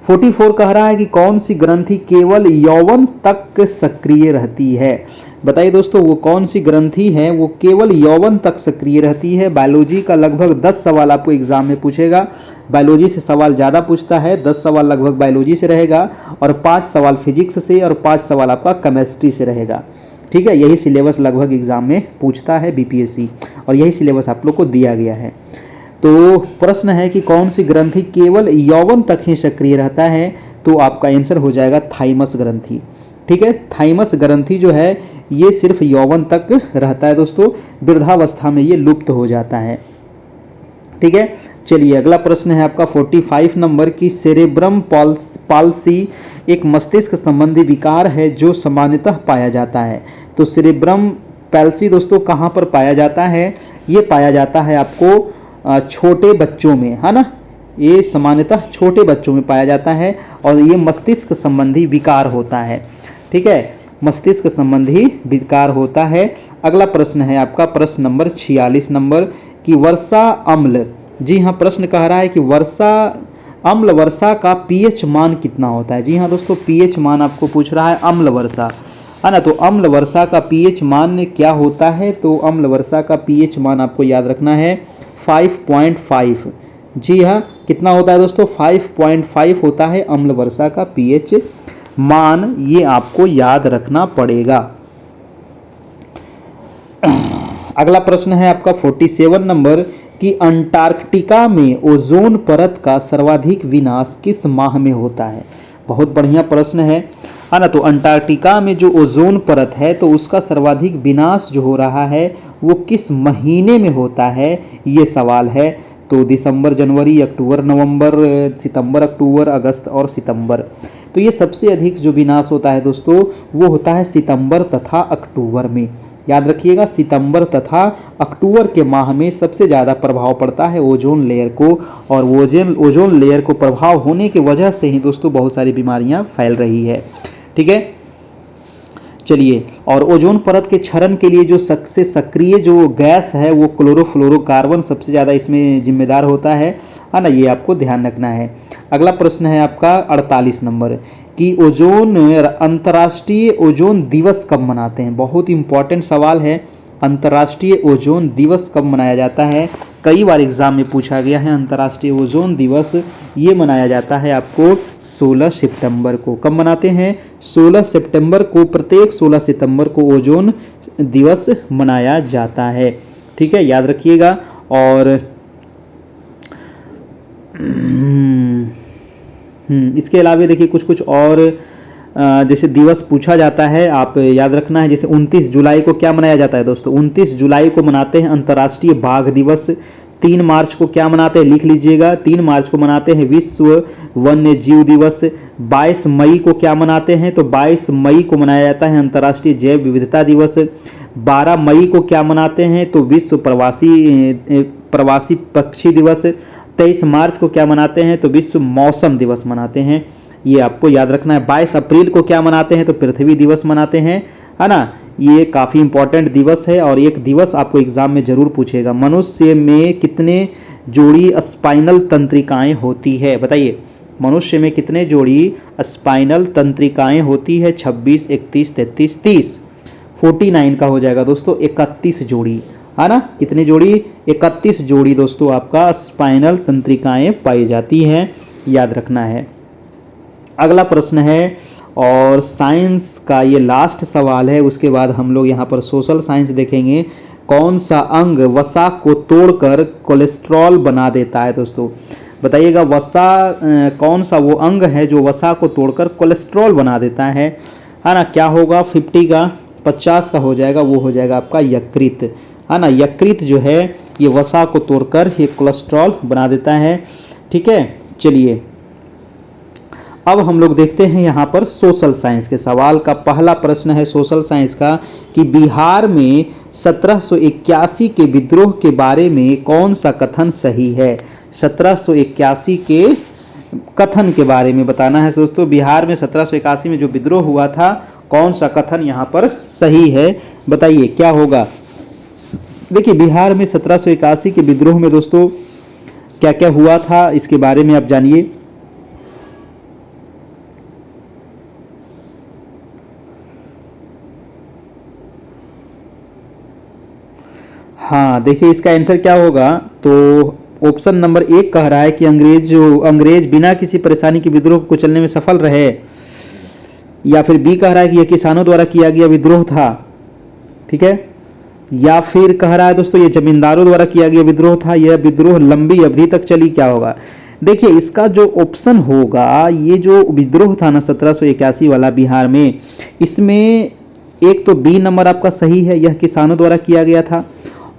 44 कह रहा है कि कौन सी ग्रंथि केवल यौवन तक सक्रिय रहती है? बताइए दोस्तों, वो कौन सी ग्रंथि है वो केवल यौवन तक सक्रिय रहती है? बायोलॉजी का लगभग 10 सवाल आपको एग्जाम में पूछेगा। बायोलॉजी से सवाल ज़्यादा पूछता है, 10 सवाल लगभग बायोलॉजी से रहेगा और 5 सवाल फिजिक्स से और 5 सवाल आपका केमिस्ट्री से रहेगा। ठीक है, यही सिलेबस लगभग एग्जाम में पूछता है बीपीएससी, और यही सिलेबस आप लोग को दिया गया है। तो प्रश्न है कि कौन सी ग्रंथि केवल यौवन तक ही सक्रिय रहता है? तो आपका आंसर हो जाएगा थाइमस ग्रंथि। ठीक है, थाइमस ग्रंथि जो है ये सिर्फ यौवन तक रहता है दोस्तों, वृद्धावस्था में ये लुप्त हो जाता है। ठीक है, चलिए, अगला प्रश्न है आपका 45 नंबर की सेरेब्रम पाल्सी एक मस्तिष्क संबंधी विकार है जो सामान्यतः पाया जाता है। तो सेरेब्रम पैल्सी दोस्तों कहाँ पर पाया जाता है? ये पाया जाता है आपको छोटे बच्चों में, है ना। ये सामान्यतः छोटे बच्चों में पाया जाता है और ये मस्तिष्क संबंधी विकार होता है। ठीक है, मस्तिष्क संबंधी विकार होता है। अगला प्रश्न है आपका प्रश्न नंबर 46 नंबर कि वर्षा अम्ल, जी हाँ, प्रश्न कह रहा है कि वर्षा का पीएच मान कितना होता है? जी हाँ दोस्तों, पीएच मान आपको पूछ रहा है अम्ल वर्षा, है ना। तो अम्ल वर्षा का पीएच मान क्या होता है? तो अम्ल वर्षा का पीएच मान आपको याद रखना है 5.5। जी हाँ, कितना होता है दोस्तों? 5.5 होता है अम्ल वर्षा का पीएच मान, ये आपको याद रखना पड़ेगा। अगला प्रश्न है आपका 47 नंबर कि अंटार्कटिका में ओजोन परत का सर्वाधिक विनाश किस माह में होता है? बहुत बढ़िया प्रश्न है ना। तो अंटार्कटिका में जो ओजोन परत है तो उसका सर्वाधिक विनाश जो हो रहा है वो किस महीने में होता है, ये सवाल है। तो दिसंबर, जनवरी, अक्टूबर, नवंबर, सितंबर, अक्टूबर, अगस्त और सितंबर। तो ये सबसे अधिक जो विनाश होता है दोस्तों वो होता है सितंबर तथा अक्टूबर में। याद रखिएगा, सितंबर तथा अक्टूबर के माह में सबसे ज़्यादा प्रभाव पड़ता है ओजोन लेयर को, और ओजोन लेयर को प्रभाव होने की वजह से ही दोस्तों बहुत सारी बीमारियां फैल रही है। ठीक है, चलिए, और ओजोन परत के क्षरण के लिए जो सबसे सक्रिय जो गैस है वो क्लोरोफ्लोरोकार्बन सबसे ज़्यादा इसमें जिम्मेदार होता है ना। ये आपको ध्यान रखना है। अगला प्रश्न है आपका 48 नंबर कि अंतर्राष्ट्रीय ओजोन दिवस कब मनाते हैं? बहुत इंपॉर्टेंट सवाल है। अंतर्राष्ट्रीय ओजोन दिवस कब मनाया जाता है? कई बार एग्जाम में पूछा गया है। अंतर्राष्ट्रीय ओजोन दिवस ये मनाया जाता है आपको 16 सितंबर को। कब मनाते हैं? 16 सितंबर को। प्रत्येक 16 सितंबर को ओजोन दिवस मनाया जाता है। ठीक है, याद रखिएगा। और इसके अलावा देखिए कुछ और जैसे दिवस पूछा जाता है, आप याद रखना है। जैसे 29 जुलाई को क्या मनाया जाता है दोस्तों? 29 जुलाई को मनाते हैं अंतर्राष्ट्रीय बाघ दिवस। 3 मार्च को क्या मनाते हैं? लिख लीजिएगा, 3 मार्च को मनाते हैं विश्व वन्य जीव दिवस। 22 मई को क्या मनाते हैं? तो 22 मई को मनाया जाता है अंतर्राष्ट्रीय जैव विविधता दिवस। 12 मई को क्या मनाते हैं? तो विश्व प्रवासी पक्षी दिवस। 23 मार्च को क्या मनाते हैं? तो विश्व मौसम दिवस मनाते हैं। ये आपको याद रखना है। 22 अप्रैल को क्या मनाते हैं? तो पृथ्वी दिवस मनाते हैं, है ना। ये काफ़ी इंपॉर्टेंट दिवस है और एक दिवस आपको एग्जाम में जरूर पूछेगा। मनुष्य में कितने जोड़ी स्पाइनल तंत्रिकाएं होती है? बताइए, मनुष्य में कितने जोड़ी स्पाइनल तंत्रिकाएं होती है? 26, 31, 33, 30। 49 का हो जाएगा दोस्तों 31 जोड़ी, है ना। कितनी जोड़ी? 31 जोड़ी दोस्तों आपका स्पाइनल तंत्रिकाएं पाई जाती हैं, याद रखना है। अगला प्रश्न है और साइंस का ये लास्ट सवाल है, उसके बाद हम लोग यहाँ पर सोशल साइंस देखेंगे। कौन सा अंग वसा को तोड़कर कोलेस्ट्रॉल बना देता है दोस्तों? बताइएगा, वसा कौन सा वो अंग है जो वसा को तोड़कर कोलेस्ट्रॉल बना देता है ना। क्या होगा? 50 का 50 का हो जाएगा, वो हो जाएगा आपका यकृत, है ना। यकृत जो है ये वसा को तोड़कर ये कोलेस्ट्रॉल बना देता है। ठीक है, चलिए अब हम लोग देखते हैं यहाँ पर सोशल साइंस के सवाल का। पहला प्रश्न है सोशल साइंस का कि बिहार में 1781 के विद्रोह के बारे में कौन सा कथन सही है? 1781 के कथन के बारे में बताना है दोस्तों। बिहार में 1781 में जो विद्रोह हुआ था, कौन सा कथन यहाँ पर सही है? बताइए क्या होगा। देखिए, बिहार में 1781 के विद्रोह में दोस्तों क्या क्या हुआ था, इसके बारे में आप जानिए। हाँ, देखिए इसका आंसर क्या होगा। तो ऑप्शन नंबर 1 कह रहा है कि अंग्रेज बिना किसी परेशानी के विद्रोह को कुचलने में सफल रहे, या फिर बी कह रहा है कि यह किसानों द्वारा किया गया विद्रोह था। ठीक है, या फिर कह रहा है दोस्तों ये जमींदारों द्वारा किया गया विद्रोह था, यह विद्रोह लंबी अवधि तक चली। क्या होगा? देखिए इसका जो ऑप्शन होगा, ये जो विद्रोह था ना 1781 वाला बिहार में, इसमें एक तो बी नंबर आपका सही है, यह किसानों द्वारा किया गया था।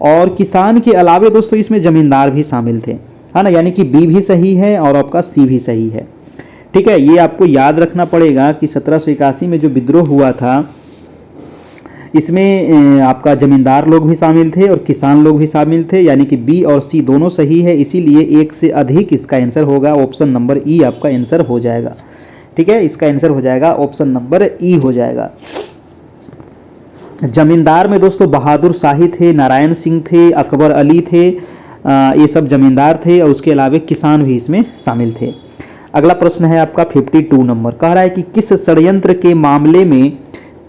और किसान के अलावे दोस्तों इसमें जमींदार भी शामिल थे, है ना। यानी कि बी भी सही है और आपका सी भी सही है। ठीक है, ये आपको याद रखना पड़ेगा कि 1781 में जो विद्रोह हुआ था, इसमें आपका जमींदार लोग भी शामिल थे और किसान लोग भी शामिल थे। यानी कि बी और सी दोनों सही है, इसीलिए एक से अधिक इसका आंसर होगा। ऑप्शन नंबर ई आपका आंसर हो जाएगा। ठीक है, इसका आंसर हो जाएगा ऑप्शन नंबर ई हो जाएगा। जमींदार में दोस्तों बहादुर शाही थे, नारायण सिंह थे, अकबर अली थे, ये सब जमींदार थे और उसके अलावा किसान भी इसमें शामिल थे। अगला प्रश्न है आपका 52 नंबर, कह रहा है कि किस षड्यंत्र के मामले में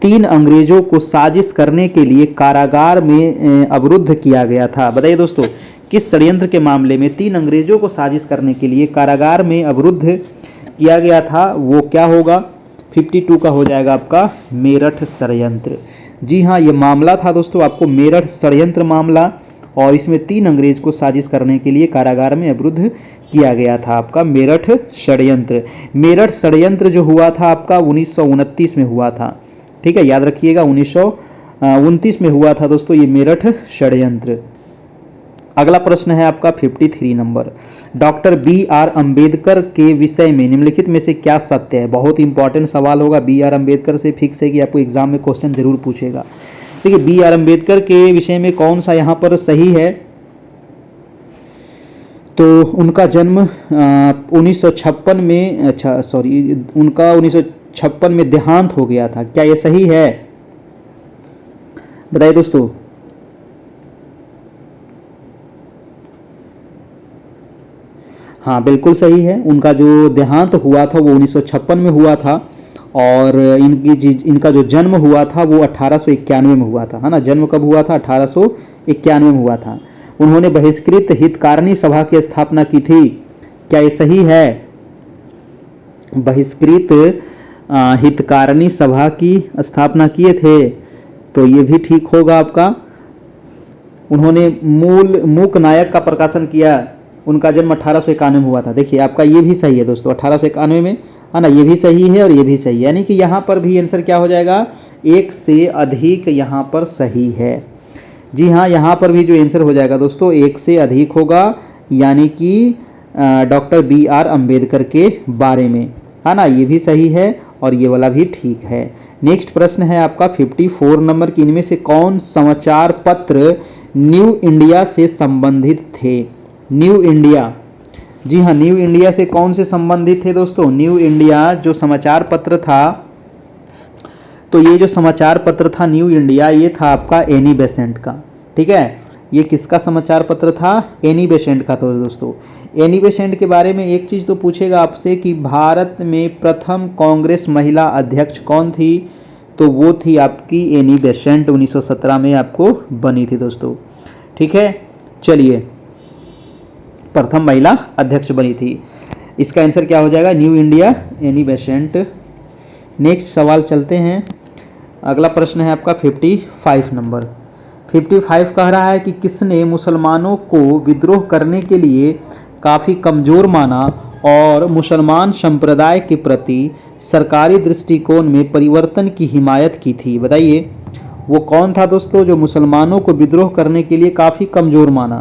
3 अंग्रेजों को साजिश करने के लिए कारागार में अवरुद्ध किया गया था? बताइए दोस्तों, किस षड्यंत्र के मामले में 3 अंग्रेजों को साजिश करने के लिए कारागार में अवरुद्ध किया गया था? वो क्या होगा? 52 का हो जाएगा आपका मेरठ षड्यंत्र। जी हाँ, ये मामला था दोस्तों आपको मेरठ षड्यंत्र मामला, और इसमें 3 अंग्रेज को साजिश करने के लिए कारागार में अवरुद्ध किया गया था आपका मेरठ षड्यंत्र। मेरठ षड्यंत्र जो हुआ था आपका 1929 में हुआ था। ठीक है, याद रखिएगा 1929 में हुआ था दोस्तों ये मेरठ षड्यंत्र। अगला प्रश्न है आपका 53 नंबर, डॉक्टर बी.आर. अंबेडकर के विषय में निम्नलिखित में से क्या सत्य है? बहुत इंपॉर्टेंट सवाल होगा। बी.आर. अंबेडकर से फिक्स है कि आपको एग्जाम में क्वेश्चन जरूर पूछेगा। देखिए बी.आर. अंबेडकर के विषय में कौन सा यहाँ पर सही है? तो उनका जन्म 1956 में, उनका 1956 में देहांत हो गया था। क्या ये सही है? बताइए दोस्तों। हाँ, बिल्कुल सही है। उनका जो देहांत हुआ था वो 1956 में हुआ था, और इनका जो जन्म हुआ था वो 1891 में हुआ था, है ना। जन्म कब हुआ था? 1891 में हुआ था। उन्होंने बहिष्कृत हितकारिणी सभा की स्थापना की थी। क्या ये सही है? बहिष्कृत हितकारिणी सभा की स्थापना किए थे, तो ये भी ठीक होगा आपका। उन्होंने मूक नायक का प्रकाशन किया। उनका जन्म 1891 में हुआ था। देखिए आपका ये भी सही है दोस्तों, 1891 में, है ना। ये भी सही है और ये भी सही है, यानी कि यहाँ पर भी आंसर क्या हो जाएगा? एक से अधिक यहाँ पर सही है। जी हाँ, यहाँ पर भी जो आंसर हो जाएगा दोस्तों एक से अधिक होगा, यानी कि डॉक्टर बी.आर. अंबेडकर के बारे में, है ना। ये भी सही है और ये वाला भी ठीक है। नेक्स्ट प्रश्न है आपका 54 नंबर की, इनमें से कौन समाचार पत्र न्यू इंडिया से संबंधित थे? न्यू इंडिया, जी हाँ, न्यू इंडिया से कौन से संबंधित थे दोस्तों? न्यू इंडिया जो समाचार पत्र था, तो ये जो समाचार पत्र था न्यू इंडिया, ये था आपका एनी बेसेंट का। ठीक है, ये किसका समाचार पत्र था? एनी बेसेंट का। तो दोस्तों एनी बेसेंट के बारे में एक चीज तो पूछेगा आपसे कि भारत में प्रथम कांग्रेस महिला अध्यक्ष कौन थी? तो वो थी आपकी एनी बेसेंट, 1917 में आपको बनी थी दोस्तों। ठीक है, चलिए प्रथम महिला अध्यक्ष बनी थी। इसका आंसर क्या हो जाएगा? New India Annie Besant. Next सवाल चलते हैं। अगला प्रश्न है आपका 55 नंबर। 55 कह रहा है कि किसने मुसलमानों को विद्रोह करने के लिए काफ़ी कमज़ोर माना और मुसलमान संप्रदाय के प्रति सरकारी दृष्टिकोण में परिवर्तन की हिमायत की थी। बताइए वो कौन था दोस्तों जो मुसलमानों को विद्रोह करने के लिए काफ़ी कमज़ोर माना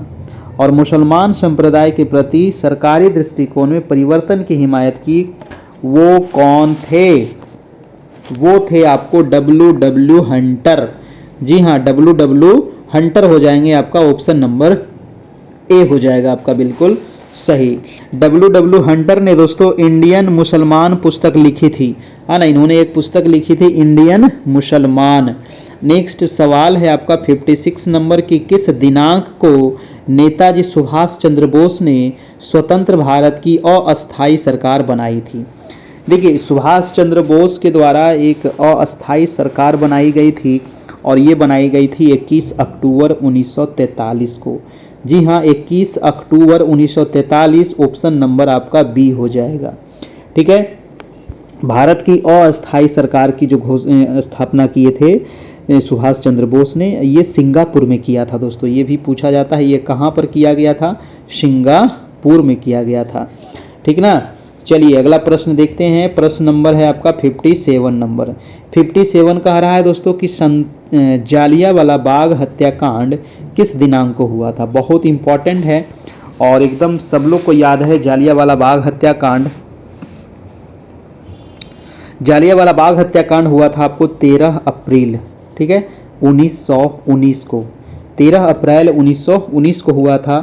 और मुसलमान संप्रदाय के प्रति सरकारी दृष्टिकोण में परिवर्तन की हिमायत की? वो कौन थे? वो थे आपको डब्ल्यू हंटर। जी हाँ, डब्ल्यू हंटर हो जाएंगे आपका, ऑप्शन नंबर ए हो जाएगा आपका बिल्कुल सही। डब्ल्यू हंटर ने दोस्तों इंडियन मुसलमान पुस्तक लिखी थी, है ना, इन्होंने एक पुस्तक लिखी थी इंडियन मुसलमान। नेक्स्ट सवाल है आपका 56 नंबर की किस दिनांक को नेताजी सुभाष चंद्र बोस ने स्वतंत्र भारत की अस्थायी सरकार बनाई थी? देखिए सुभाष चंद्र बोस के द्वारा एक अस्थायी सरकार बनाई गई थी और ये बनाई गई थी 21 अक्टूबर 1943 को। जी हाँ, 21 अक्टूबर 1943, ऑप्शन नंबर आपका बी हो जाएगा। ठीक है, भारत की अस्थायी सरकार की जो स्थापना किए थे सुभाष चंद्र बोस ने, ये सिंगापुर में किया था दोस्तों। ये भी पूछा जाता है ये कहाँ पर किया गया था? सिंगापुर में किया गया था। ठीक ना, चलिए अगला प्रश्न देखते हैं। प्रश्न नंबर है आपका 57 नंबर। 57 कह रहा है दोस्तों कि जालियांवाला बाग हत्याकांड किस दिनांक को हुआ था? बहुत इंपॉर्टेंट है और एकदम सब लोग को याद है जालियांवाला बाग हत्याकांड। जालियांवाला बाग हत्याकांड हुआ था आपको 13 अप्रैल, ठीक है, 1919 को। 13 अप्रैल 1919 को हुआ था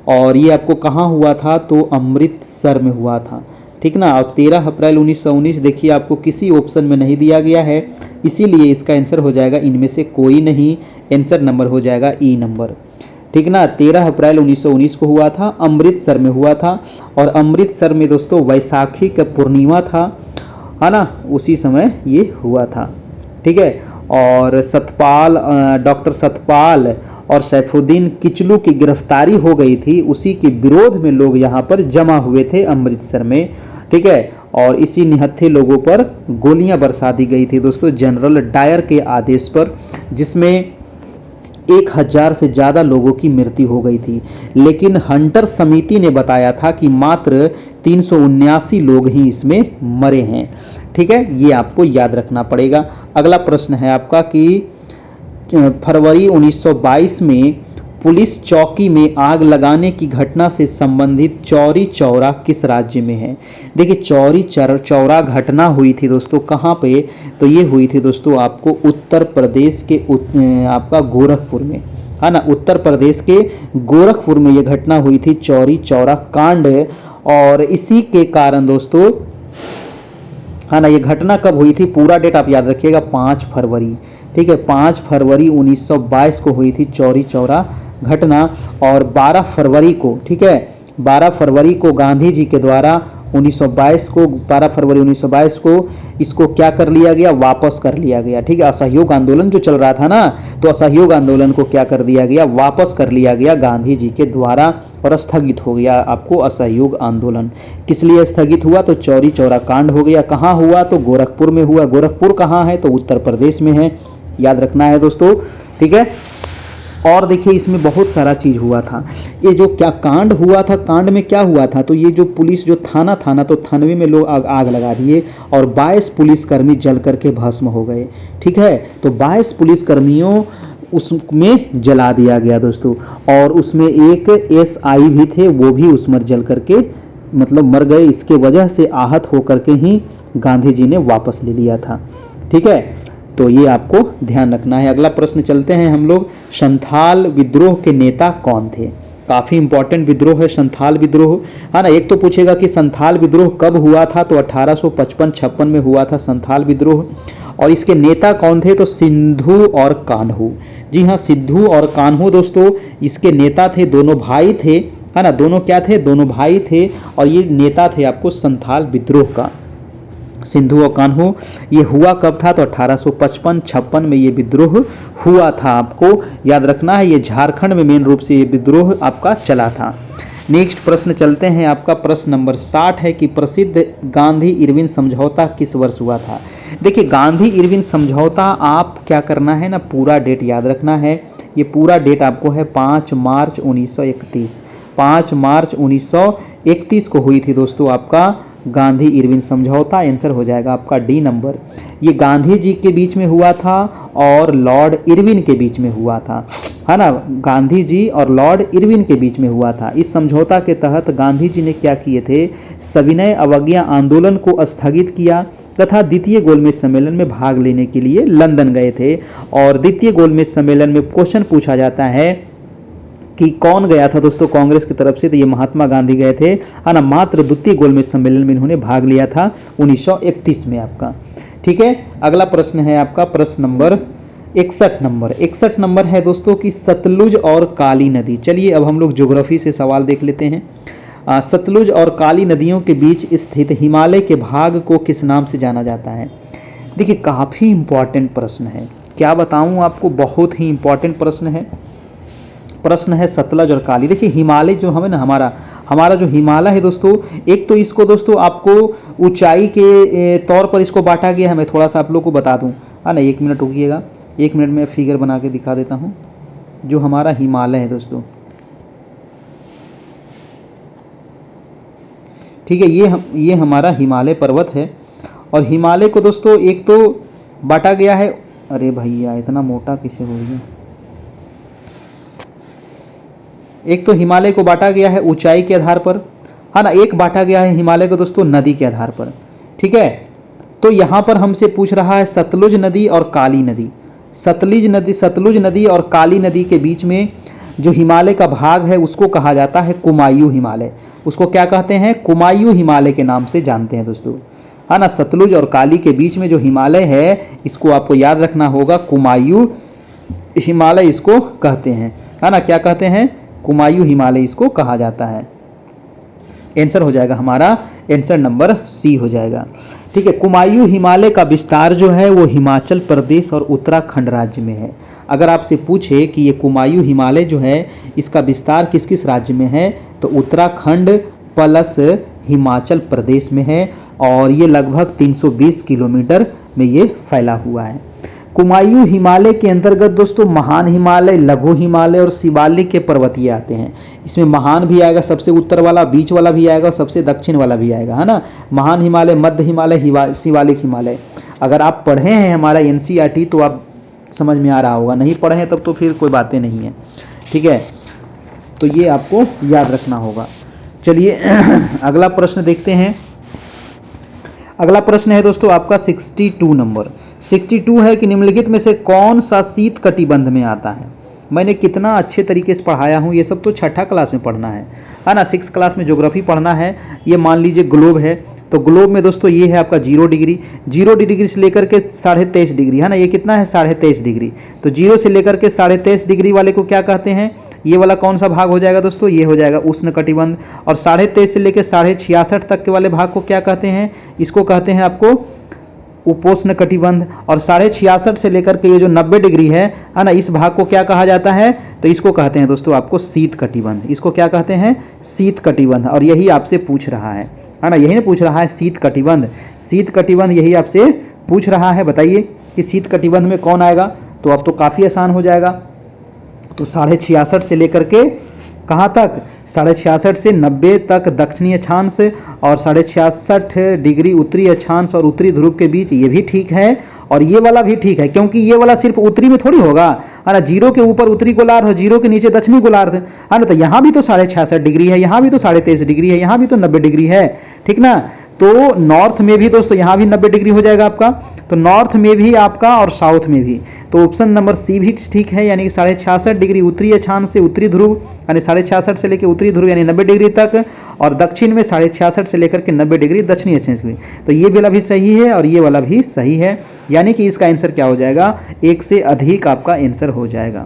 और ये आपको कहाँ हुआ था? तो अमृतसर में हुआ था। ठीक ना, और 13 अप्रैल 1919 देखिए आपको किसी ऑप्शन में नहीं दिया गया है, इसीलिए इसका आंसर हो जाएगा इनमें से कोई नहीं। आंसर नंबर हो जाएगा ई नंबर। ठीक ना, 13 अप्रैल 1919 को हुआ था, अमृतसर में हुआ था और अमृतसर में दोस्तों वैसाखी का पूर्णिमा था, है ना, उसी समय ये हुआ था। ठीक है, और डॉक्टर सतपाल और सैफुद्दीन किचलू की गिरफ्तारी हो गई थी, उसी के विरोध में लोग यहाँ पर जमा हुए थे अमृतसर में। ठीक है, और इसी निहत्थे लोगों पर गोलियां बरसा दी गई थी दोस्तों जनरल डायर के आदेश पर, जिसमें 1000 से ज़्यादा लोगों की मृत्यु हो गई थी। लेकिन हंटर समिति ने बताया था कि मात्र 379 लोग ही इसमें मरे हैं। ठीक है, ये आपको याद रखना पड़ेगा। अगला प्रश्न है आपका कि फरवरी 1922 में पुलिस चौकी में आग लगाने की घटना से संबंधित चौरी चौरा किस राज्य में है? देखिए चौरी चौरा घटना हुई थी दोस्तों कहाँ पे? तो ये हुई थी दोस्तों आपको उत्तर प्रदेश के आपका गोरखपुर में, है ना, उत्तर प्रदेश के गोरखपुर में ये घटना हुई थी, चौरी चौरा कांड। और इसी के कारण दोस्तों, है ना, ये घटना कब हुई थी? पूरा डेट आप याद रखिएगा, 5 फरवरी। ठीक है, 5 फरवरी 1922 को हुई थी चौरी चौरा घटना। और 12 फरवरी को, ठीक है, 12 फरवरी को गांधी जी के द्वारा 12 फरवरी 1922 को इसको क्या कर लिया गया? वापस कर लिया गया। ठीक है, असहयोग आंदोलन जो चल रहा था ना, तो असहयोग आंदोलन को क्या कर दिया गया? वापस कर लिया गया गांधी जी के द्वारा और स्थगित हो गया आपको असहयोग आंदोलन। किस लिए स्थगित हुआ? तो चौरी चौरा कांड हो गया। कहाँ हुआ? तो गोरखपुर में हुआ। गोरखपुर कहाँ है? तो उत्तर प्रदेश में है, याद रखना है दोस्तों। ठीक है, और देखिए इसमें बहुत सारा चीज हुआ था। ये जो क्या कांड हुआ था, कांड में क्या हुआ था? तो ये जो पुलिस जो थाना था ना, तो थानवे में लोग आग लगा दिए और 22 पुलिसकर्मी जल करके भस्म हो गए। ठीक है, तो 22 पुलिसकर्मियों उसमें जला दिया गया दोस्तों, और उसमें एक SI भी थे, वो भी उसमें जल करके मतलब मर गए। इसके वजह से आहत होकर के ही गांधी जी ने वापस ले लिया था। ठीक है, तो ये आपको ध्यान रखना है। अगला प्रश्न चलते हैं हम लोग, संथाल विद्रोह के नेता कौन थे? काफी इंपॉर्टेंट विद्रोह है संथाल विद्रोह, है ना। एक तो पूछेगा कि संथाल विद्रोह कब हुआ था? तो 1855-56 में हुआ था संथाल विद्रोह। और इसके नेता कौन थे? तो सिद्धू और कान्हू। जी हाँ, सिद्धू और कान्हू दोस्तों इसके नेता थे, दोनों भाई थे, है ना, दोनों क्या थे? दोनों भाई थे और ये नेता थे आपको संथाल विद्रोह का। सिंधु और कान्हू, ये हुआ कब था? तो 1855-56 में ये विद्रोह हुआ था। आपको याद रखना है, ये झारखंड में मेन रूप से ये विद्रोह आपका चला था। नेक्स्ट प्रश्न चलते हैं, आपका प्रश्न नंबर 60 है कि प्रसिद्ध गांधी इरविन समझौता किस वर्ष हुआ था? देखिए, गांधी इरविन समझौता आप क्या करना है ना, पूरा डेट याद रखना है। ये पूरा डेट आपको है 5 मार्च 1931। 5 मार्च 1931 को हुई थी दोस्तों आपका गांधी इरविन समझौता। आंसर हो जाएगा आपका डी नंबर। ये गांधी जी के बीच में हुआ था और लॉर्ड इरविन के बीच में हुआ था, है ना। गांधी जी और लॉर्ड इरविन के बीच में हुआ था। इस समझौता के तहत गांधी जी ने क्या किए थे? सविनय अवज्ञा आंदोलन को स्थगित किया तथा द्वितीय गोलमेज सम्मेलन में भाग लेने के लिए लंदन गए थे। और द्वितीय गोलमेज सम्मेलन में क्वेश्चन पूछा जाता है कि कौन गया था दोस्तों कांग्रेस की तरफ से? तो ये महात्मा गांधी गए थे, है ना। मात्र द्वितीय गोलमेज सम्मेलन में इन्होंने भाग लिया था 1931 में आपका। ठीक है, अगला प्रश्न है आपका प्रश्न नंबर 61 नंबर है दोस्तों कि सतलुज और काली नदी। चलिए अब हम लोग ज्योग्राफी से सवाल देख लेते हैं। सतलुज और काली नदियों के बीच स्थित हिमालय के भाग को किस नाम से जाना जाता है? देखिए, काफी इंपॉर्टेंट प्रश्न है, क्या बताऊं आपको, बहुत ही इंपॉर्टेंट प्रश्न है। प्रश्न है सतलज और काली। देखिए, हिमालय जो हमें ना, हमारा जो हिमालय है दोस्तों, एक तो इसको दोस्तों आपको ऊंचाई के तौर पर इसको बांटा गया है। मैं थोड़ा सा आप लोग को बता दूं, है ना। 1 मिनट रुकिएगा, 1 मिनट में फिगर बना के दिखा देता हूं। जो हमारा हिमालय है दोस्तों, ठीक है, ये हमारा हिमालय पर्वत है। और हिमालय को दोस्तों एक तो बांटा गया है, अरे भैया इतना मोटा किसे हो गया। एक तो हिमालय को बांटा गया है ऊंचाई के आधार पर, है ना। एक बांटा गया है हिमालय को दोस्तों नदी के आधार पर, ठीक है। तो यहां पर हमसे पूछ रहा है सतलुज नदी और काली नदी। सतलुज नदी और काली नदी के बीच में जो हिमालय का भाग है उसको कहा जाता है कुमायूं हिमालय। उसको क्या कहते हैं? कुमायूं हिमालय के नाम से जानते हैं दोस्तों, है ना। सतलुज और काली के बीच में जो हिमालय है इसको आपको याद रखना होगा, कुमायूं हिमालय इसको कहते हैं, है ना। क्या कहते हैं? कुमायूं हिमालय इसको कहा जाता है। आंसर हो जाएगा हमारा, आंसर नंबर सी हो जाएगा। ठीक है, कुमायूं हिमालय का विस्तार जो है वो हिमाचल प्रदेश और उत्तराखंड राज्य में है। अगर आपसे पूछे कि ये कुमायूं हिमालय जो है इसका विस्तार किस किस राज्य में है, तो उत्तराखंड प्लस हिमाचल प्रदेश में है और ये लगभग 320 किलोमीटर में ये फैला हुआ है। कुमायूं हिमालय के अंतर्गत दोस्तों महान हिमालय, लघु हिमालय और शिवालिक के पर्वतीय आते हैं। इसमें महान भी आएगा, सबसे उत्तर वाला, बीच वाला भी आएगा और सबसे दक्षिण वाला भी आएगा, है ना। महान हिमालय, मध्य हिमालय, शिवालिक हिमालय। अगर आप पढ़े हैं हमारा एनसीईआरटी तो आप समझ में आ रहा होगा, नहीं पढ़े हैं तब तो फिर कोई बातें नहीं है, ठीक है। तो ये आपको याद रखना होगा। चलिए अगला प्रश्न देखते हैं। अगला प्रश्न है दोस्तों आपका 62 नंबर। 62 है कि निम्नलिखित में से कौन सा शीत कटिबंध में आता है? मैंने कितना अच्छे तरीके से पढ़ाया हूँ, ये सब तो 6ठा क्लास में पढ़ना है ना। 6 क्लास में ज्योग्राफी पढ़ना है। ये मान लीजिए ग्लोब है, तो ग्लोब में दोस्तों ये है आपका 0 डिग्री, 0 डिग्री से लेकर के 23.5 डिग्री, है ना। ये कितना है? 23.5 डिग्री। तो 0 से लेकर के 23.5 डिग्री वाले को क्या कहते हैं? ये वाला कौन सा भाग हो जाएगा दोस्तों? ये हो जाएगा उष्ण कटिबंध। और 23.5 से लेकर 66.5 तक के वाले भाग को क्या कहते हैं? इसको कहते हैं आपको उपोष्ण कटिबंध। और 66.5 से लेकर के ये जो 90 डिग्री है ना, इस भाग को क्या कहा जाता है? तो इसको कहते हैं दोस्तों आपको शीत कटिबंध। इसको क्या कहते हैं? शीत कटिबंध। और यही आपसे पूछ रहा है ना, यही ना पूछ रहा है शीत कटिबंध। शीत कटिबंध यही आपसे पूछ रहा है। बताइए कि शीत कटिबंध में कौन आएगा? तो अब तो काफी आसान हो जाएगा। तो 66.5 से लेकर के कहाँ तक? 66.5 से 90 तक दक्षिणी अक्षांश और 66.5 डिग्री उत्तरी अक्षांश और उत्तरी ध्रुव के बीच, ये भी ठीक है। और ये वाला भी ठीक है, क्योंकि ये वाला सिर्फ उत्तरी में थोड़ी होगा, है ना। 0 के ऊपर उत्तरी गोलार्ध, 0 के नीचे दक्षिणी गोलार्ध, है ना। तो यहाँ भी तो 66.5 डिग्री है, यहाँ भी तो 23.5 डिग्री है, यहाँ भी तो 90 डिग्री है, ठीक ना। तो नॉर्थ में भी दोस्तों यहाँ भी 90 डिग्री हो जाएगा आपका। तो नॉर्थ में भी आपका और साउथ में भी। तो ऑप्शन नंबर सी भी ठीक है, यानी कि 66.5 डिग्री उत्तरी अक्षांश से उत्तरी ध्रुव, यानी 66.5 से लेकर उत्तरी ध्रुव यानी 90 डिग्री तक, और दक्षिण में 66.5 से लेकर के 90 डिग्री दक्षिणी अक्षांश में। तो ये वाला भी सही है और ये वाला भी सही है, यानी कि इसका आंसर क्या हो जाएगा? 1 से अधिक आपका आंसर हो जाएगा,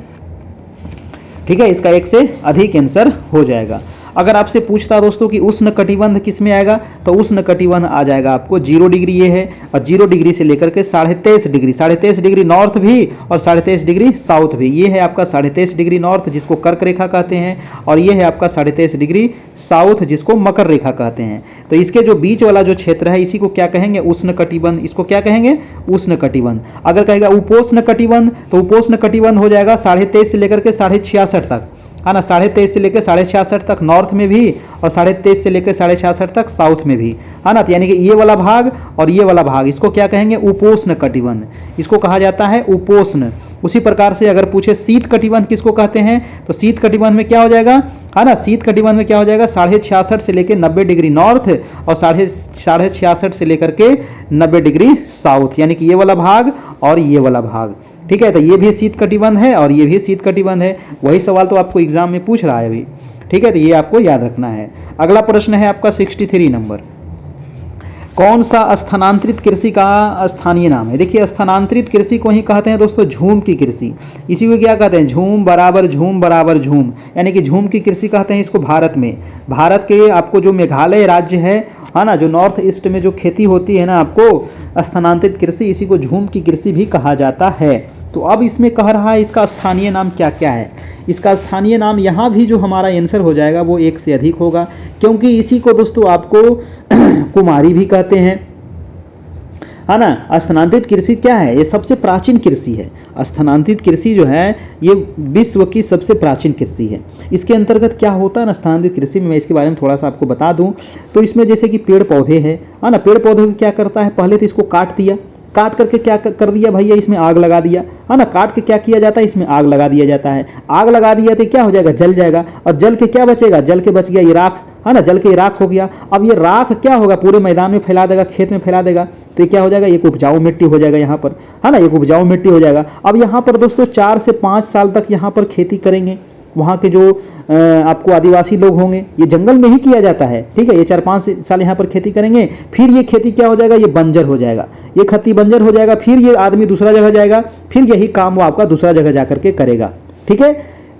ठीक है। इसका 1 से अधिक आंसर हो जाएगा। अगर आपसे पूछता दोस्तों कि उष्ण कटिबंध किस में आएगा, तो उष्ण कटिबंध आ जाएगा आपको 0 डिग्री ये है, और 0 डिग्री से लेकर के 23.5 डिग्री नॉर्थ भी और 23.5 डिग्री साउथ भी। ये है आपका 23.5 डिग्री नॉर्थ जिसको कर्क रेखा कहते हैं, और ये है आपका 23.5 डिग्री साउथ जिसको मकर रेखा कहते हैं। तो इसके जो बीच वाला जो क्षेत्र है इसी को क्या कहेंगे, उष्ण कटिबंध। इसको क्या कहेंगे, उष्ण कटिबंध। अगर कहेगा उपोष्ण कटिबंध, तो उपोष्ण कटिबंध हो जाएगा 23.5 से लेकर के 66.5 तक, है ना, 23.5 से लेकर 66.5 तक नॉर्थ में भी, और 23.5 से लेकर 66.5 तक साउथ में भी, है ना। तो यानी कि ये वाला भाग और ये वाला भाग, इसको क्या कहेंगे, उपोष्ण कटिबंध, इसको कहा जाता है उपोष्ण। उसी प्रकार से अगर पूछे शीत कटिबंध किसको कहते हैं, तो शीत कटिबंध में क्या हो जाएगा, है ना, शीत कटिबंध में क्या हो जाएगा 66.5 से लेकर 90 डिग्री नॉर्थ और 66.5 से लेकर के 90 डिग्री साउथ, यानी कि ये वाला भाग और ये वाला भाग। ठीक है, तो ये भी शीत कटिबंध है और ये भी शीत कटिबंध है। वही सवाल तो आपको एग्जाम में पूछ रहा है अभी। ठीक है, तो ये आपको याद रखना है। अगला प्रश्न है आपका 63 नंबर, कौन सा स्थानांतरित कृषि का स्थानीय नाम है। देखिए, स्थानांतरित कृषि को ही कहते हैं दोस्तों झूम की कृषि। इसी को क्या कहते हैं, झूम बराबर झूम, यानी कि झूम की कृषि कहते हैं इसको। भारत के आपको जो मेघालय राज्य है ना, जो नॉर्थ ईस्ट में जो खेती होती है ना आपको स्थानांतरित कृषि, इसी को झूम की कृषि भी कहा जाता है। तो अब इसमें कह रहा है इसका स्थानीय नाम क्या क्या है। इसका स्थानीय नाम यहाँ भी जो हमारा आंसर हो जाएगा वो 1 से अधिक होगा, क्योंकि इसी को दोस्तों आपको कुमारी भी कहते हैं, है ना। स्थानांतरित कृषि क्या है, ये सबसे प्राचीन कृषि है। स्थानांतरित कृषि जो है ये विश्व की सबसे प्राचीन कृषि है। इसके अंतर्गत क्या होता है ना, स्थानांतरित कृषि में मैं इसके बारे में थोड़ा सा आपको बता दूं, तो इसमें जैसे कि पेड़ पौधे हैं, है ना, पेड़ पौधे को क्या करता है, पहले तो इसको काट दिया, काट करके क्या कर दिया भैया, इसमें आग लगा दिया, है ना। काट के क्या किया जाता है, इसमें आग लगा दिया जाता है। आग लगा दिया तो क्या हो जाएगा, जल जाएगा, और जल के क्या बचेगा, जल के बच गया ये राख, है ना, जल के राख हो गया। अब ये राख क्या होगा, पूरे मैदान में फैला देगा, खेत में फैला देगा, तो ये क्या हो जाएगा, एक उपजाऊ मिट्टी हो जाएगा यहाँ पर, है ना, एक उपजाऊ मिट्टी हो जाएगा। अब यहाँ पर दोस्तों 4 से 5 साल तक यहाँ पर खेती करेंगे वहाँ के जो आपको आदिवासी लोग होंगे, ये जंगल में ही किया जाता है। ठीक है, ये 4-5 साल यहाँ पर खेती करेंगे, फिर ये खेती क्या हो जाएगा, ये बंजर हो जाएगा, ये खेती बंजर हो जाएगा, फिर ये आदमी दूसरा जगह जाएगा, फिर यही काम वो आपका दूसरा जगह जा करके करेगा। ठीक है,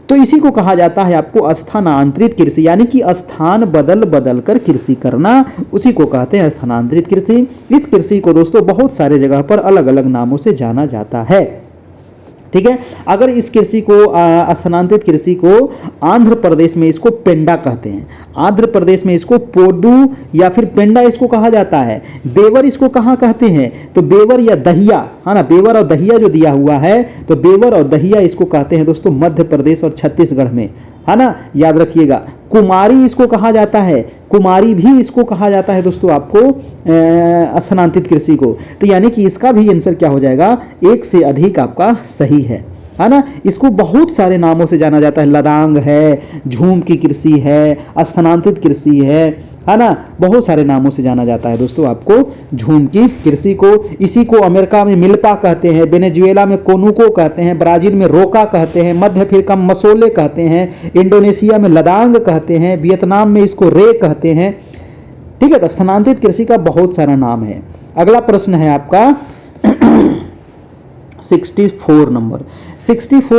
तो इसी को कहा जाता है आपको स्थानांतरित कृषि, यानी कि स्थान बदल बदल कर कृषि करना, उसी को कहते हैं स्थानांतरित कृषि। इस कृषि को दोस्तों बहुत सारे जगह पर अलग अलग नामों से जाना जाता है। ठीक है, अगर इस कृषि को स्थानांतरित कृषि को आंध्र प्रदेश में इसको पेंडा कहते हैं, आंध्र प्रदेश में इसको पोडू या फिर पेंडा इसको कहा जाता है। बेवर इसको कहाँ कहते हैं, तो बेवर या दहिया, है ना, बेवर और दहिया जो दिया हुआ है, तो बेवर और दहिया इसको कहते हैं दोस्तों मध्य प्रदेश और छत्तीसगढ़ में, है ना, याद रखिएगा। कुमारी इसको कहा जाता है, कुमारी भी इसको कहा जाता है दोस्तों आपको स्थानांतरित कृषि को। तो यानी कि इसका भी आंसर क्या हो जाएगा, 1 से अधिक आपका सही है ना। इसको बहुत सारे नामों से जाना जाता है, लदांग है, झूम की कृषि है, स्थानांतरित कृषि है ना, बहुत सारे नामों से जाना जाता है दोस्तों आपको झूम की कृषि को। इसी को अमेरिका में मिल्पा कहते हैं, वेनेजुएला में कोनुको कहते हैं, ब्राजील में रोका कहते हैं, मध्य अफ्रीका में मसोले कहते हैं, इंडोनेशिया में लदांग कहते हैं, वियतनाम में इसको रे कहते हैं। ठीक है, तो स्थानांतरित कृषि का बहुत सारा नाम है। अगला प्रश्न है आपका 64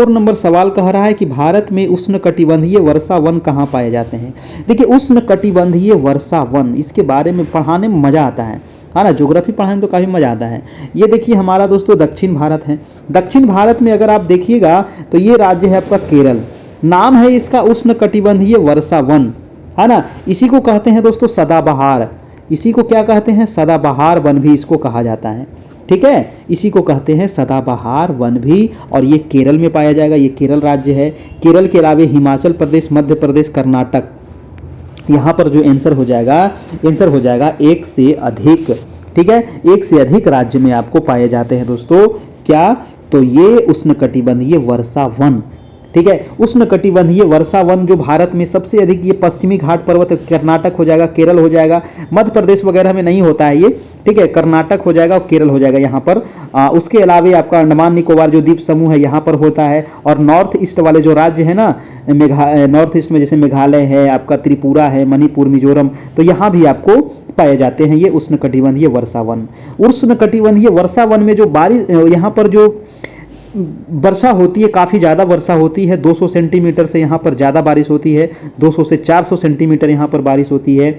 नंबर सवाल कह रहा है कि भारत में उष्णकटिबंधीय वर्षा वन कहाँ पाए जाते हैं। देखिए, उष्णकटिबंधीय वर्षा वन, इसके बारे में पढ़ाने में मजा आता है ना, ज्योग्राफी पढ़ाने में तो काफी मजा आता है। ये देखिए हमारा दोस्तों दक्षिण भारत है। दक्षिण भारत में अगर आप देखिएगा तो ये राज्य है आपका केरल, नाम है इसका उष्णकटिबंधीय वर्षा वन, है ना। इसी को कहते हैं दोस्तों सदाबहार, इसी को क्या कहते हैं, सदाबहार वन भी इसको कहा जाता है। ठीक है, इसी को कहते हैं सदाबहार वन भी, और ये केरल में पाया जाएगा, ये केरल राज्य है। केरल के अलावा हिमाचल प्रदेश, मध्य प्रदेश, कर्नाटक, यहाँ पर जो आंसर हो जाएगा 1 से अधिक। ठीक है, 1 से अधिक राज्य में आपको पाए जाते हैं दोस्तों क्या, तो ये उष्णकटिबंधीय वर्षा वन। ठीक है, उष्णकटिबंधीय वर्षा वन जो भारत में सबसे अधिक, ये पश्चिमी घाट पर्वत कर्नाटक हो जाएगा, केरल हो जाएगा, मध्य प्रदेश वगैरह में नहीं होता है ये। ठीक है, कर्नाटक हो जाएगा और केरल हो जाएगा यहाँ पर। उसके अलावा आपका अंडमान निकोबार जो द्वीप समूह है यहाँ पर होता है, और नॉर्थ ईस्ट वाले जो राज्य है ना, नॉर्थ ईस्ट में जैसे मेघालय है, आपका त्रिपुरा है, मणिपुर, मिजोरम, तो यहाँ भी आपको पाए जाते हैं ये उष्णकटिबंधीय वर्षा वन। उष्णकटिबंधीय वर्षा वन में जो बारिश, यहाँ पर जो वर्षा होती है, काफ़ी ज़्यादा वर्षा होती है, 200 सेंटीमीटर से यहाँ पर ज़्यादा बारिश होती है, 200 से 400 सेंटीमीटर यहाँ पर बारिश होती है।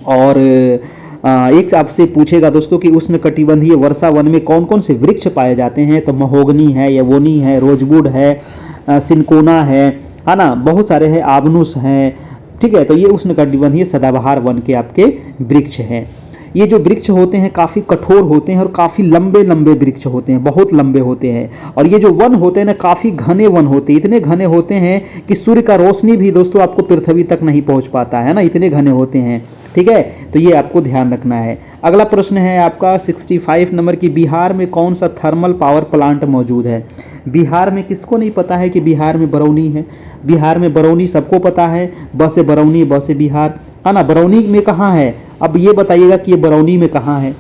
और एक आपसे पूछेगा दोस्तों कि उष्णकटिबंधीय वर्षा वन में कौन कौन से वृक्ष पाए जाते हैं, तो महोगनी है, यवोनी है, रोजवुड है, सिनकोना है ना, बहुत सारे हैं, आबनुस हैं। ठीक है, तो ये उष्णकटिबंधीय सदाबहार वन के आपके वृक्ष हैं। ये जो वृक्ष होते हैं काफ़ी कठोर होते हैं और काफ़ी लंबे लंबे वृक्ष होते हैं, बहुत लंबे होते हैं। और ये जो वन होते हैं ना, काफ़ी घने वन होते हैं, इतने घने होते हैं कि सूर्य का रोशनी भी दोस्तों आपको पृथ्वी तक नहीं पहुंच पाता है ना, इतने घने होते हैं। ठीक है, तो ये आपको ध्यान रखना है। अगला प्रश्न है आपका 65 नंबर की, बिहार में कौन सा थर्मल पावर प्लांट मौजूद है। बिहार में किसको नहीं पता है कि बिहार में बरौनी है। बिहार में बरौनी सबको पता है, बसे बरौनी बसे बिहार, है ना। बरौनी में कहाँ है, अब ये बताइएगा कि ये बरौनी में कहाँ है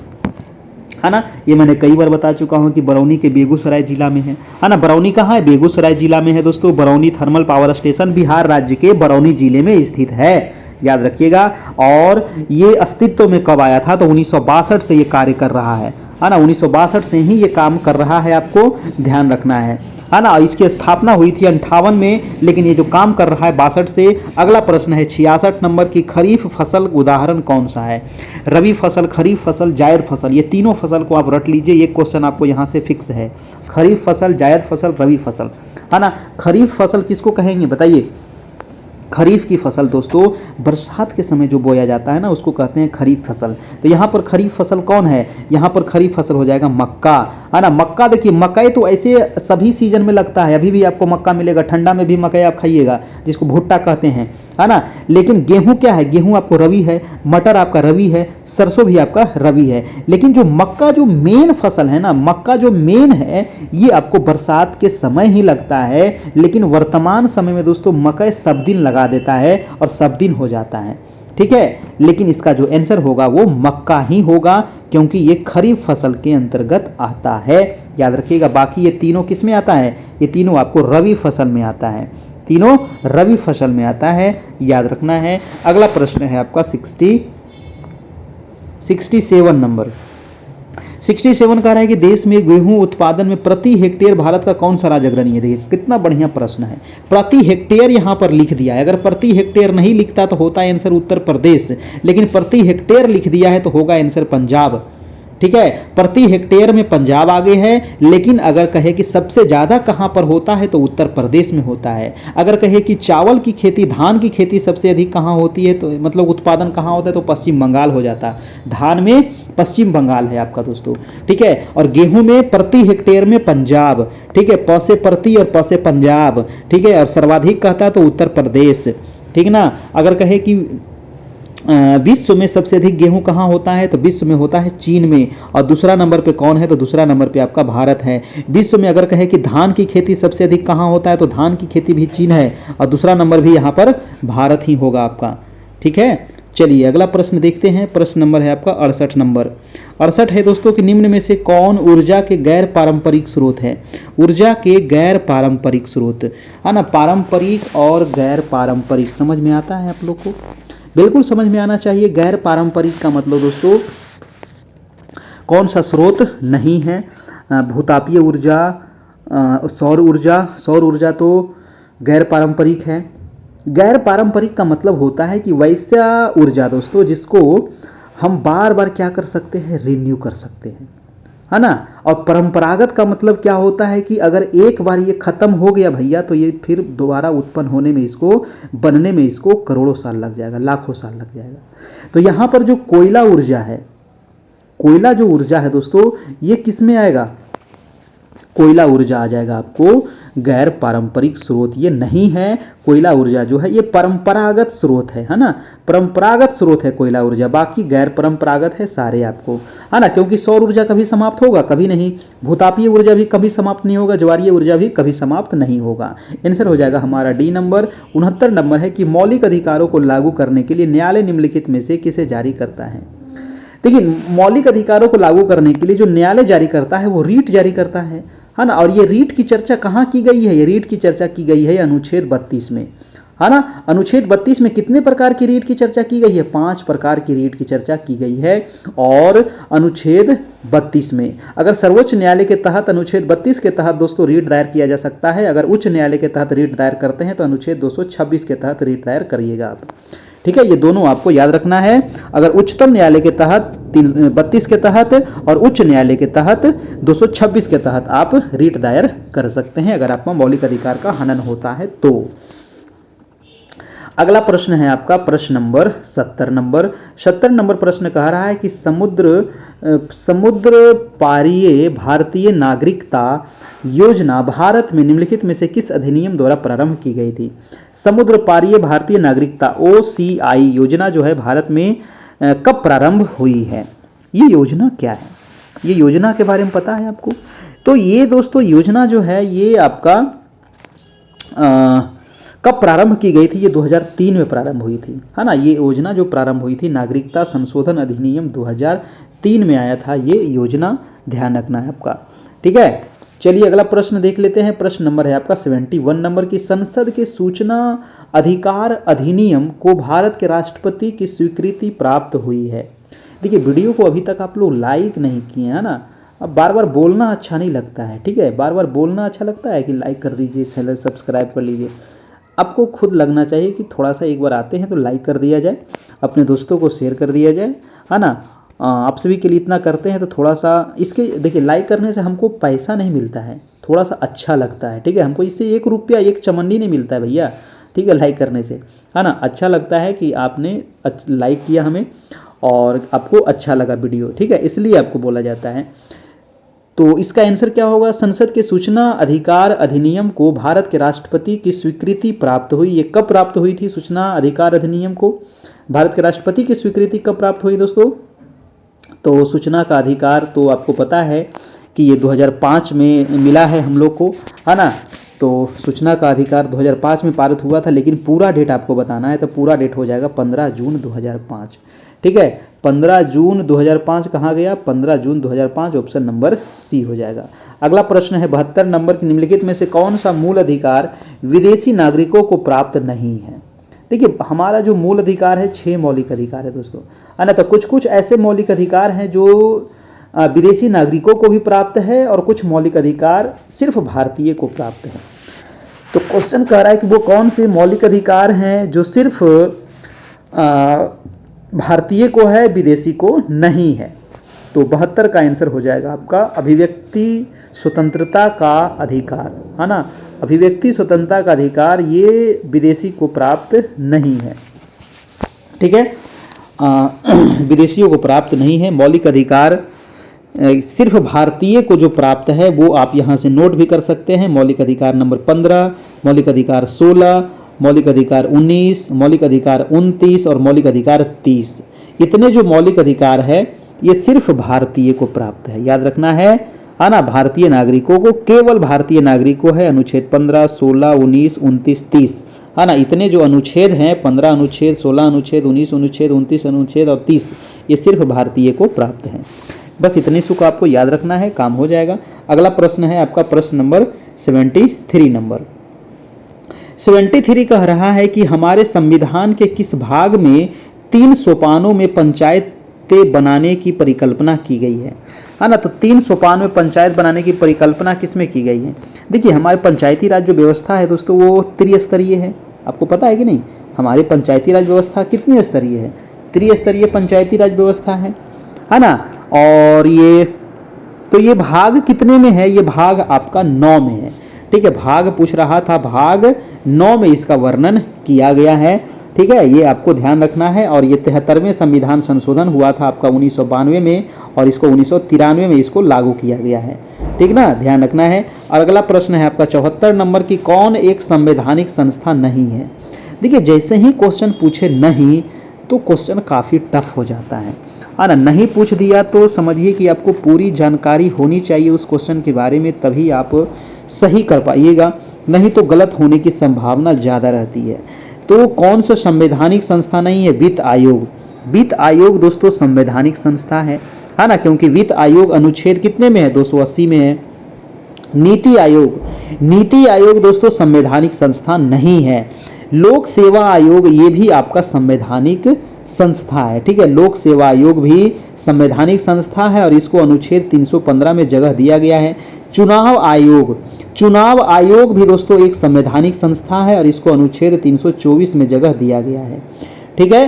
ना। ये मैंने कई बार बता चुका हूँ कि बरौनी के बेगूसराय जिला में है ना। बरौनी कहाँ है, बेगूसराय जिला में है दोस्तों। Barauni thermal power station Bihar राज्य के बरौनी जिले में स्थित है, याद रखिएगा। और ये अस्तित्व में कब आया था, तो 1962 से ये कार्य कर रहा है ना। 1962 से ही ये काम कर रहा है, आपको ध्यान रखना है ना। इसकी स्थापना हुई थी 58 में, लेकिन ये जो काम कर रहा है 62 से। अगला प्रश्न है 66 नंबर की, खरीफ फसल उदाहरण कौन सा है। रबी फसल, खरीफ फसल, जायद फसल, ये तीनों फसल को आप रट लीजिए, ये क्वेश्चन आपको यहाँ से फिक्स है। खरीफ फसल, जायद फसल, रबी फसल, है ना। खरीफ फसल किसको कहेंगे बताइए। खरीफ की फसल दोस्तों बरसात के समय जो बोया जाता है ना, उसको कहते हैं खरीफ फसल। तो यहाँ पर खरीफ फसल कौन है, यहाँ पर खरीफ फसल हो जाएगा मक्का, है ना। मक्का देखिए, मकई तो ऐसे सभी सीजन में लगता है, अभी भी आपको मक्का मिलेगा, ठंडा में भी मकई आप खाइएगा, जिसको भुट्टा कहते हैं, है ना। लेकिन गेहूं क्या है, गेहूं आपको रबी है, मटर आपका रबी है, सरसों भी आपका रबी है। लेकिन जो मक्का जो मेन फसल है ना, मक्का जो मेन है, ये आपको बरसात के समय ही लगता है। लेकिन वर्तमान समय में दोस्तों मकई सब दिन लगा देता है और सब दिन हो जाता है। ठीक है, लेकिन इसका जो आंसर होगा वो मक्का ही होगा, क्योंकि ये खरीफ फसल के अंतर्गत आता है, याद रखिएगा। बाकी ये तीनों किस में आता है, ये तीनों आपको रबी फसल में आता है, तीनों रबी फसल में आता है, याद रखना है। अगला प्रश्न है आपका 67 नंबर। 67 कह रहा है कि देश में गेहूं उत्पादन में प्रति हेक्टेयर भारत का कौन सा राज्य अग्रणी है। देखिए कितना बढ़िया प्रश्न है, प्रति हेक्टेयर यहां पर लिख दिया है। अगर प्रति हेक्टेयर नहीं लिखता तो होता आंसर उत्तर प्रदेश, लेकिन प्रति हेक्टेयर लिख दिया है तो होगा आंसर पंजाब। ठीक है, प्रति हेक्टेयर में पंजाब आगे है, लेकिन अगर कहे कि सबसे ज्यादा कहां पर होता है तो उत्तर प्रदेश में होता है। अगर कहे कि चावल की खेती, धान की खेती सबसे अधिक कहां होती है, तो मतलब उत्पादन कहां होता है, तो पश्चिम बंगाल हो जाता है। धान में पश्चिम बंगाल है आपका दोस्तों। ठीक है, और गेहूं में प्रति हेक्टेयर में पंजाब। ठीक है, प से प्रति और प से पंजाब। ठीक है, और सर्वाधिक कहता है तो उत्तर प्रदेश। ठीक ना। अगर कहे कि विश्व में सबसे अधिक गेहूं कहां होता है, तो विश्व में होता है चीन में। और दूसरा नंबर पे कौन है, तो दूसरा नंबर पे आपका भारत है। विश्व में अगर कहे कि धान की खेती सबसे अधिक कहां होता है, तो धान की खेती भी चीन है, और दूसरा नंबर भी यहां पर भारत ही होगा आपका। ठीक है, चलिए अगला प्रश्न देखते हैं। प्रश्न नंबर है आपका 68 नंबर। 68 है दोस्तों कि निम्न में से कौन ऊर्जा के गैर पारंपरिक स्रोत है। ऊर्जा के गैर पारंपरिक स्रोत, है ना। पारंपरिक और गैर पारंपरिक समझ में आता है आप लोग को, बिल्कुल समझ में आना चाहिए। गैर पारंपरिक का मतलब दोस्तों कौन सा स्रोत नहीं है। भूतापीय ऊर्जा, सौर ऊर्जा, सौर ऊर्जा तो गैर पारंपरिक है। गैर पारंपरिक का मतलब होता है कि वैसा ऊर्जा दोस्तों जिसको हम बार बार क्या कर सकते हैं, रिन्यू कर सकते हैं, है ना। और परंपरागत का मतलब क्या होता है कि अगर एक बार ये खत्म हो गया भैया, तो ये फिर दोबारा उत्पन्न होने में, इसको बनने में इसको करोड़ों साल लग जाएगा, लाखों साल लग जाएगा। तो यहां पर जो कोयला ऊर्जा है, कोयला जो ऊर्जा है दोस्तों, ये किस में आएगा, कोयला ऊर्जा आ जाएगा आपको गैर पारंपरिक स्रोत। ये नहीं है कोयला ऊर्जा जो है, ये परंपरागत स्रोत है ना। परंपरागत स्रोत है कोयला ऊर्जा, बाकी गैर परंपरागत है सारे आपको, है ना। क्योंकि सौर ऊर्जा कभी समाप्त होगा, कभी नहीं। भूतापीय ऊर्जा भी कभी समाप्त नहीं होगा, ज्वारीय ऊर्जा भी कभी समाप्त नहीं होगा। आंसर हो जाएगा हमारा डी नंबर। 69 नंबर है कि मौलिक अधिकारों को लागू करने के लिए न्यायालय निम्नलिखित में से किसे जारी करता है। देखिए मौलिक अधिकारों को लागू करने के लिए जो न्यायालय जारी करता है वो रीट जारी करता है ना। और ये रीट की चर्चा कहाँ की गई है, ये रीट की चर्चा की गई है अनुच्छेद 32 में, है ना। अनुच्छेद 32 में कितने प्रकार की रीट की चर्चा की गई है? 5 प्रकार की रीट की चर्चा की गई है। और अनुच्छेद 32 में अगर सर्वोच्च न्यायालय के तहत अनुच्छेद 32 के तहत दोस्तों रीट दायर किया जा सकता है। अगर उच्च न्यायालय के तहत रीट दायर करते हैं तो अनुच्छेद 226 के तहत रीट दायर करिएगा आप। ठीक है, ये दोनों आपको याद रखना है। अगर उच्चतम न्यायालय के तहत 32 के तहत और उच्च न्यायालय के तहत 226 के तहत आप रीट दायर कर सकते हैं अगर आपका मौलिक अधिकार का हनन होता है तो। अगला प्रश्न है आपका प्रश्न नंबर 70 नंबर प्रश्न कह रहा है कि समुद्र पारीय भारतीय नागरिकता योजना भारत में निम्नलिखित में से किस अधिनियम द्वारा प्रारंभ की गई थी? समुद्र पारीय भारतीय नागरिकता OCI योजना जो है भारत में कब प्रारंभ हुई है? ये योजना क्या है? ये योजना के बारे में पता है आपको? तो ये दोस्तों योजना जो है ये आपका कब प्रारंभ की गई थी? ये 2003 में प्रारंभ हुई थी, है ना। ये योजना जो प्रारंभ हुई थी, नागरिकता संशोधन अधिनियम 2003 में आया था ये योजना, ध्यान रखना है आपका। ठीक है, चलिए अगला प्रश्न देख लेते हैं। प्रश्न नंबर है आपका 71 नंबर की संसद के सूचना अधिकार अधिनियम को भारत के राष्ट्रपति की स्वीकृति प्राप्त हुई है। देखिए वीडियो को अभी तक आप लोग लाइक नहीं किए, है ना। अब बार बार बोलना अच्छा नहीं लगता है, ठीक है, बार बार बोलना अच्छा लगता है कि लाइक कर दीजिए, चैनल सब्सक्राइब कर लीजिए। आपको खुद लगना चाहिए कि थोड़ा सा एक बार आते हैं तो लाइक कर दिया जाए, अपने दोस्तों को शेयर कर दिया जाए, है ना। आप सभी के लिए इतना करते हैं तो थोड़ा सा इसके देखिए लाइक करने से हमको पैसा नहीं मिलता है, थोड़ा सा अच्छा लगता है, ठीक है। हमको इससे 1 रुपया 1 चमन्नी नहीं मिलता है भैया, ठीक है, लाइक करने से, है ना। अच्छा लगता है कि आपने लाइक किया हमें और आपको अच्छा लगा वीडियो, ठीक है, इसलिए आपको बोला जाता है। तो इसका आंसर क्या होगा? संसद के सूचना अधिकार अधिनियम को भारत के राष्ट्रपति की स्वीकृति प्राप्त हुई। ये कब प्राप्त हुई थी? सूचना अधिकार अधिनियम को भारत के राष्ट्रपति की स्वीकृति कब प्राप्त हुई दोस्तों? तो सूचना का अधिकार तो आपको पता है कि ये 2005 में मिला है हम लोग को, है ना। तो सूचना का अधिकार 2005 में पारित हुआ था, लेकिन पूरा डेट आपको बताना है तो पूरा डेट हो जाएगा 15 जून 2005। ठीक है, 15 जून 2005 कहाँ गया? 15 जून 2005, ऑप्शन नंबर सी हो जाएगा। अगला प्रश्न है 72 नंबर की, निम्नलिखित में से कौन सा मूल अधिकार विदेशी नागरिकों को प्राप्त नहीं है? देखिए हमारा जो मूल अधिकार है 6 मौलिक अधिकार है दोस्तों, है ना। तो कुछ कुछ ऐसे मौलिक अधिकार हैं जो विदेशी नागरिकों को भी प्राप्त है और कुछ मौलिक अधिकार सिर्फ भारतीय को प्राप्त है। तो क्वेश्चन कह रहा है कि वो कौन से मौलिक अधिकार हैं जो सिर्फ भारतीय को है, विदेशी को नहीं है। तो 72 का आंसर हो जाएगा आपका अभिव्यक्ति स्वतंत्रता का अधिकार, है ना। अभिव्यक्ति स्वतंत्रता का अधिकार ये विदेशी को प्राप्त नहीं है, ठीक है, विदेशियों को प्राप्त नहीं है। मौलिक अधिकार सिर्फ भारतीय को जो प्राप्त है वो आप यहाँ से नोट भी कर सकते हैं। मौलिक अधिकार नंबर 15, मौलिक अधिकार 16, मौलिक अधिकार 19, मौलिक अधिकार 29 और मौलिक अधिकार 30। इतने जो मौलिक अधिकार है ये सिर्फ भारतीय को प्राप्त है, याद रखना है ना। भारतीय नागरिकों को, केवल भारतीय नागरिकों है। अनुच्छेद 15, 16, 19, 29, 30, है ना। इतने जो अनुच्छेद हैं 15 अनुच्छेद, 16 अनुच्छेद, 19 अनुच्छेद, 29 अनुच्छेद और 30, ये सिर्फ भारतीय को प्राप्त है। बस इतने को आपको याद रखना है, काम हो जाएगा। अगला प्रश्न है आपका प्रश्न नंबर 73 नंबर। 73 कह रहा है कि हमारे संविधान के किस भाग में 3 सोपानों में पंचायतें बनाने की परिकल्पना की गई है ना। तो 3 सोपान में पंचायत बनाने की परिकल्पना किसमें की गई है? देखिए हमारे पंचायती राज जो व्यवस्था है दोस्तों वो त्रिस्तरीय है, आपको पता है कि नहीं? हमारी पंचायती राज व्यवस्था कितनी स्तरीय है? त्रिस्तरीय पंचायती राज व्यवस्था है ना। और ये भाग कितने में है? ये भाग आपका 9 में है, ठीक है। भाग पूछ रहा था, भाग 9 में इसका वर्णन किया गया है, ठीक है, ये आपको ध्यान रखना है। और ये 73वें संविधान संशोधन हुआ था आपका 1992 में और इसको 1993 में इसको लागू किया गया है, ठीक ना, ध्यान रखना है। और अगला प्रश्न है आपका 74 नंबर की, कौन एक संवैधानिक संस्था नहीं है? देखिए जैसे ही क्वेश्चन पूछे नहीं तो क्वेश्चन काफ़ी टफ हो जाता है ना। नहीं पूछ दिया तो समझिए कि आपको पूरी जानकारी होनी चाहिए उस क्वेश्चन के बारे में, तभी आप सही कर पाइएगा, नहीं तो गलत होने की संभावना ज़्यादा रहती है। तो कौन सा संवैधानिक संस्था नहीं है? वित्त आयोग। वित्त आयोग दोस्तों संवैधानिक संस्था है ना, क्योंकि वित्त आयोग अनुच्छेद कितने में है? 280 में है। नीति आयोग, नीति आयोग दोस्तों संवैधानिक संस्था नहीं है। लोक सेवा आयोग ये भी आपका संवैधानिक संस्था है, ठीक है। लोक सेवा आयोग भी संवैधानिक संस्था है और इसको अनुच्छेद 315 में जगह दिया गया है। चुनाव आयोग भी दोस्तों एक संवैधानिक संस्था है और इसको अनुच्छेद 324 में जगह दिया गया है, ठीक है।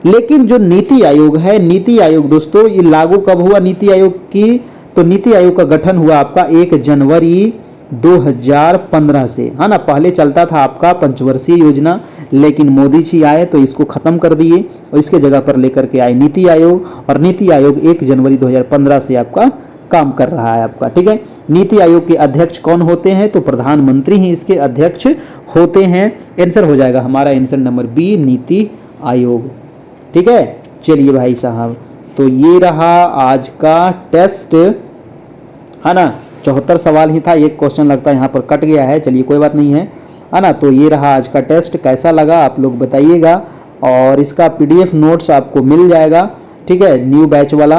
लेकिन जो नीति आयोग है, नीति आयोग दोस्तों ये लागू कब हुआ नीति आयोग की, तो नीति आयोग का गठन हुआ आपका 1 जनवरी 2015 से, है ना। पहले चलता था आपका पंचवर्षीय योजना, लेकिन मोदी जी आए तो इसको खत्म कर दिए और इसके जगह पर लेकर के आए नीति आयोग, और नीति आयोग 1 जनवरी 2015 से आपका काम कर रहा है आपका, ठीक है। नीति आयोग के अध्यक्ष कौन होते हैं, तो प्रधानमंत्री ही इसके अध्यक्ष होते हैं। आंसर हो जाएगा हमारा answer number B, NITI Aayog, ठीक है। चलिए भाई साहब, तो ये रहा आज का टेस्ट, है ना। 74 सवाल ही था, एक क्वेश्चन लगता है यहाँ पर कट गया है, चलिए कोई बात नहीं है ना। तो ये रहा आज का टेस्ट, कैसा लगा आप लोग बताइएगा, और इसका PDF नोट्स आपको मिल जाएगा, ठीक है, न्यू बैच वाला।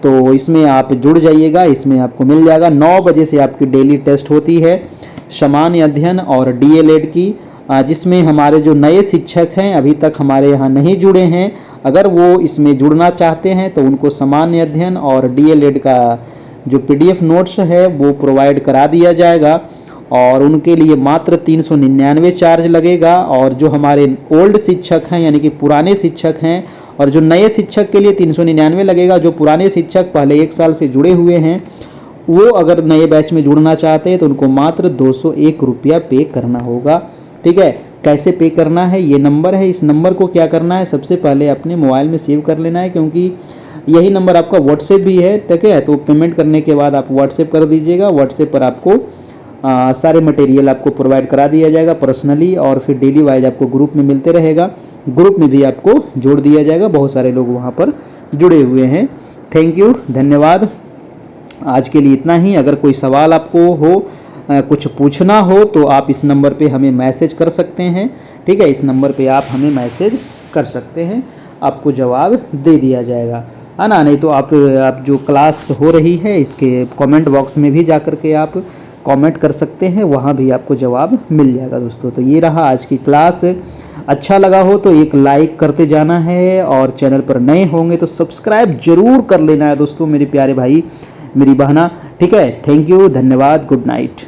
तो इसमें आप जुड़ जाइएगा, इसमें आपको मिल जाएगा। 9 बजे से आपकी डेली टेस्ट होती है सामान्य अध्ययन और DLED की, जिसमें हमारे जो नए शिक्षक हैं अभी तक हमारे यहाँ नहीं जुड़े हैं, अगर वो इसमें जुड़ना चाहते हैं तो उनको सामान्य अध्ययन और DLED का जो PDF नोट्स है वो प्रोवाइड करा दिया जाएगा, और उनके लिए मात्र 399 चार्ज लगेगा। और जो हमारे ओल्ड शिक्षक हैं यानी कि पुराने शिक्षक हैं, और जो नए शिक्षक के लिए 399 लगेगा। जो पुराने शिक्षक पहले 1 साल से जुड़े हुए हैं वो अगर नए बैच में जुड़ना चाहते हैं तो उनको मात्र 201 रुपया पे करना होगा, ठीक है। कैसे पे करना है, ये नंबर है, इस नंबर को क्या करना है, सबसे पहले अपने मोबाइल में सेव कर लेना है, क्योंकि यही नंबर आपका व्हाट्सएप भी है, ठीक है। तो पेमेंट करने के बाद आप व्हाट्सएप कर दीजिएगा, व्हाट्सएप पर आपको सारे मटेरियल आपको प्रोवाइड करा दिया जाएगा पर्सनली, और फिर डेली वाइज आपको ग्रुप में मिलते रहेगा, ग्रुप में भी आपको जोड़ दिया जाएगा। बहुत सारे लोग वहाँ पर जुड़े हुए हैं। थैंक यू, धन्यवाद। आज के लिए इतना ही। अगर कोई सवाल आपको हो, कुछ पूछना हो, तो आप इस नंबर पे हमें मैसेज कर सकते हैं, ठीक है। इस नंबर पे आप हमें मैसेज कर सकते हैं, आपको जवाब दे दिया जाएगा, है ना। नहीं तो आप जो क्लास हो रही है इसके कमेंट बॉक्स में भी जा कर के आप कमेंट कर सकते हैं, वहाँ भी आपको जवाब मिल जाएगा दोस्तों। तो ये रहा आज की क्लास। अच्छा लगा हो तो एक लाइक करते जाना है, और चैनल पर नए होंगे तो सब्सक्राइब जरूर कर लेना है दोस्तों, मेरे प्यारे भाई मेरी बहना, ठीक है। थैंक यू, धन्यवाद, गुड नाइट।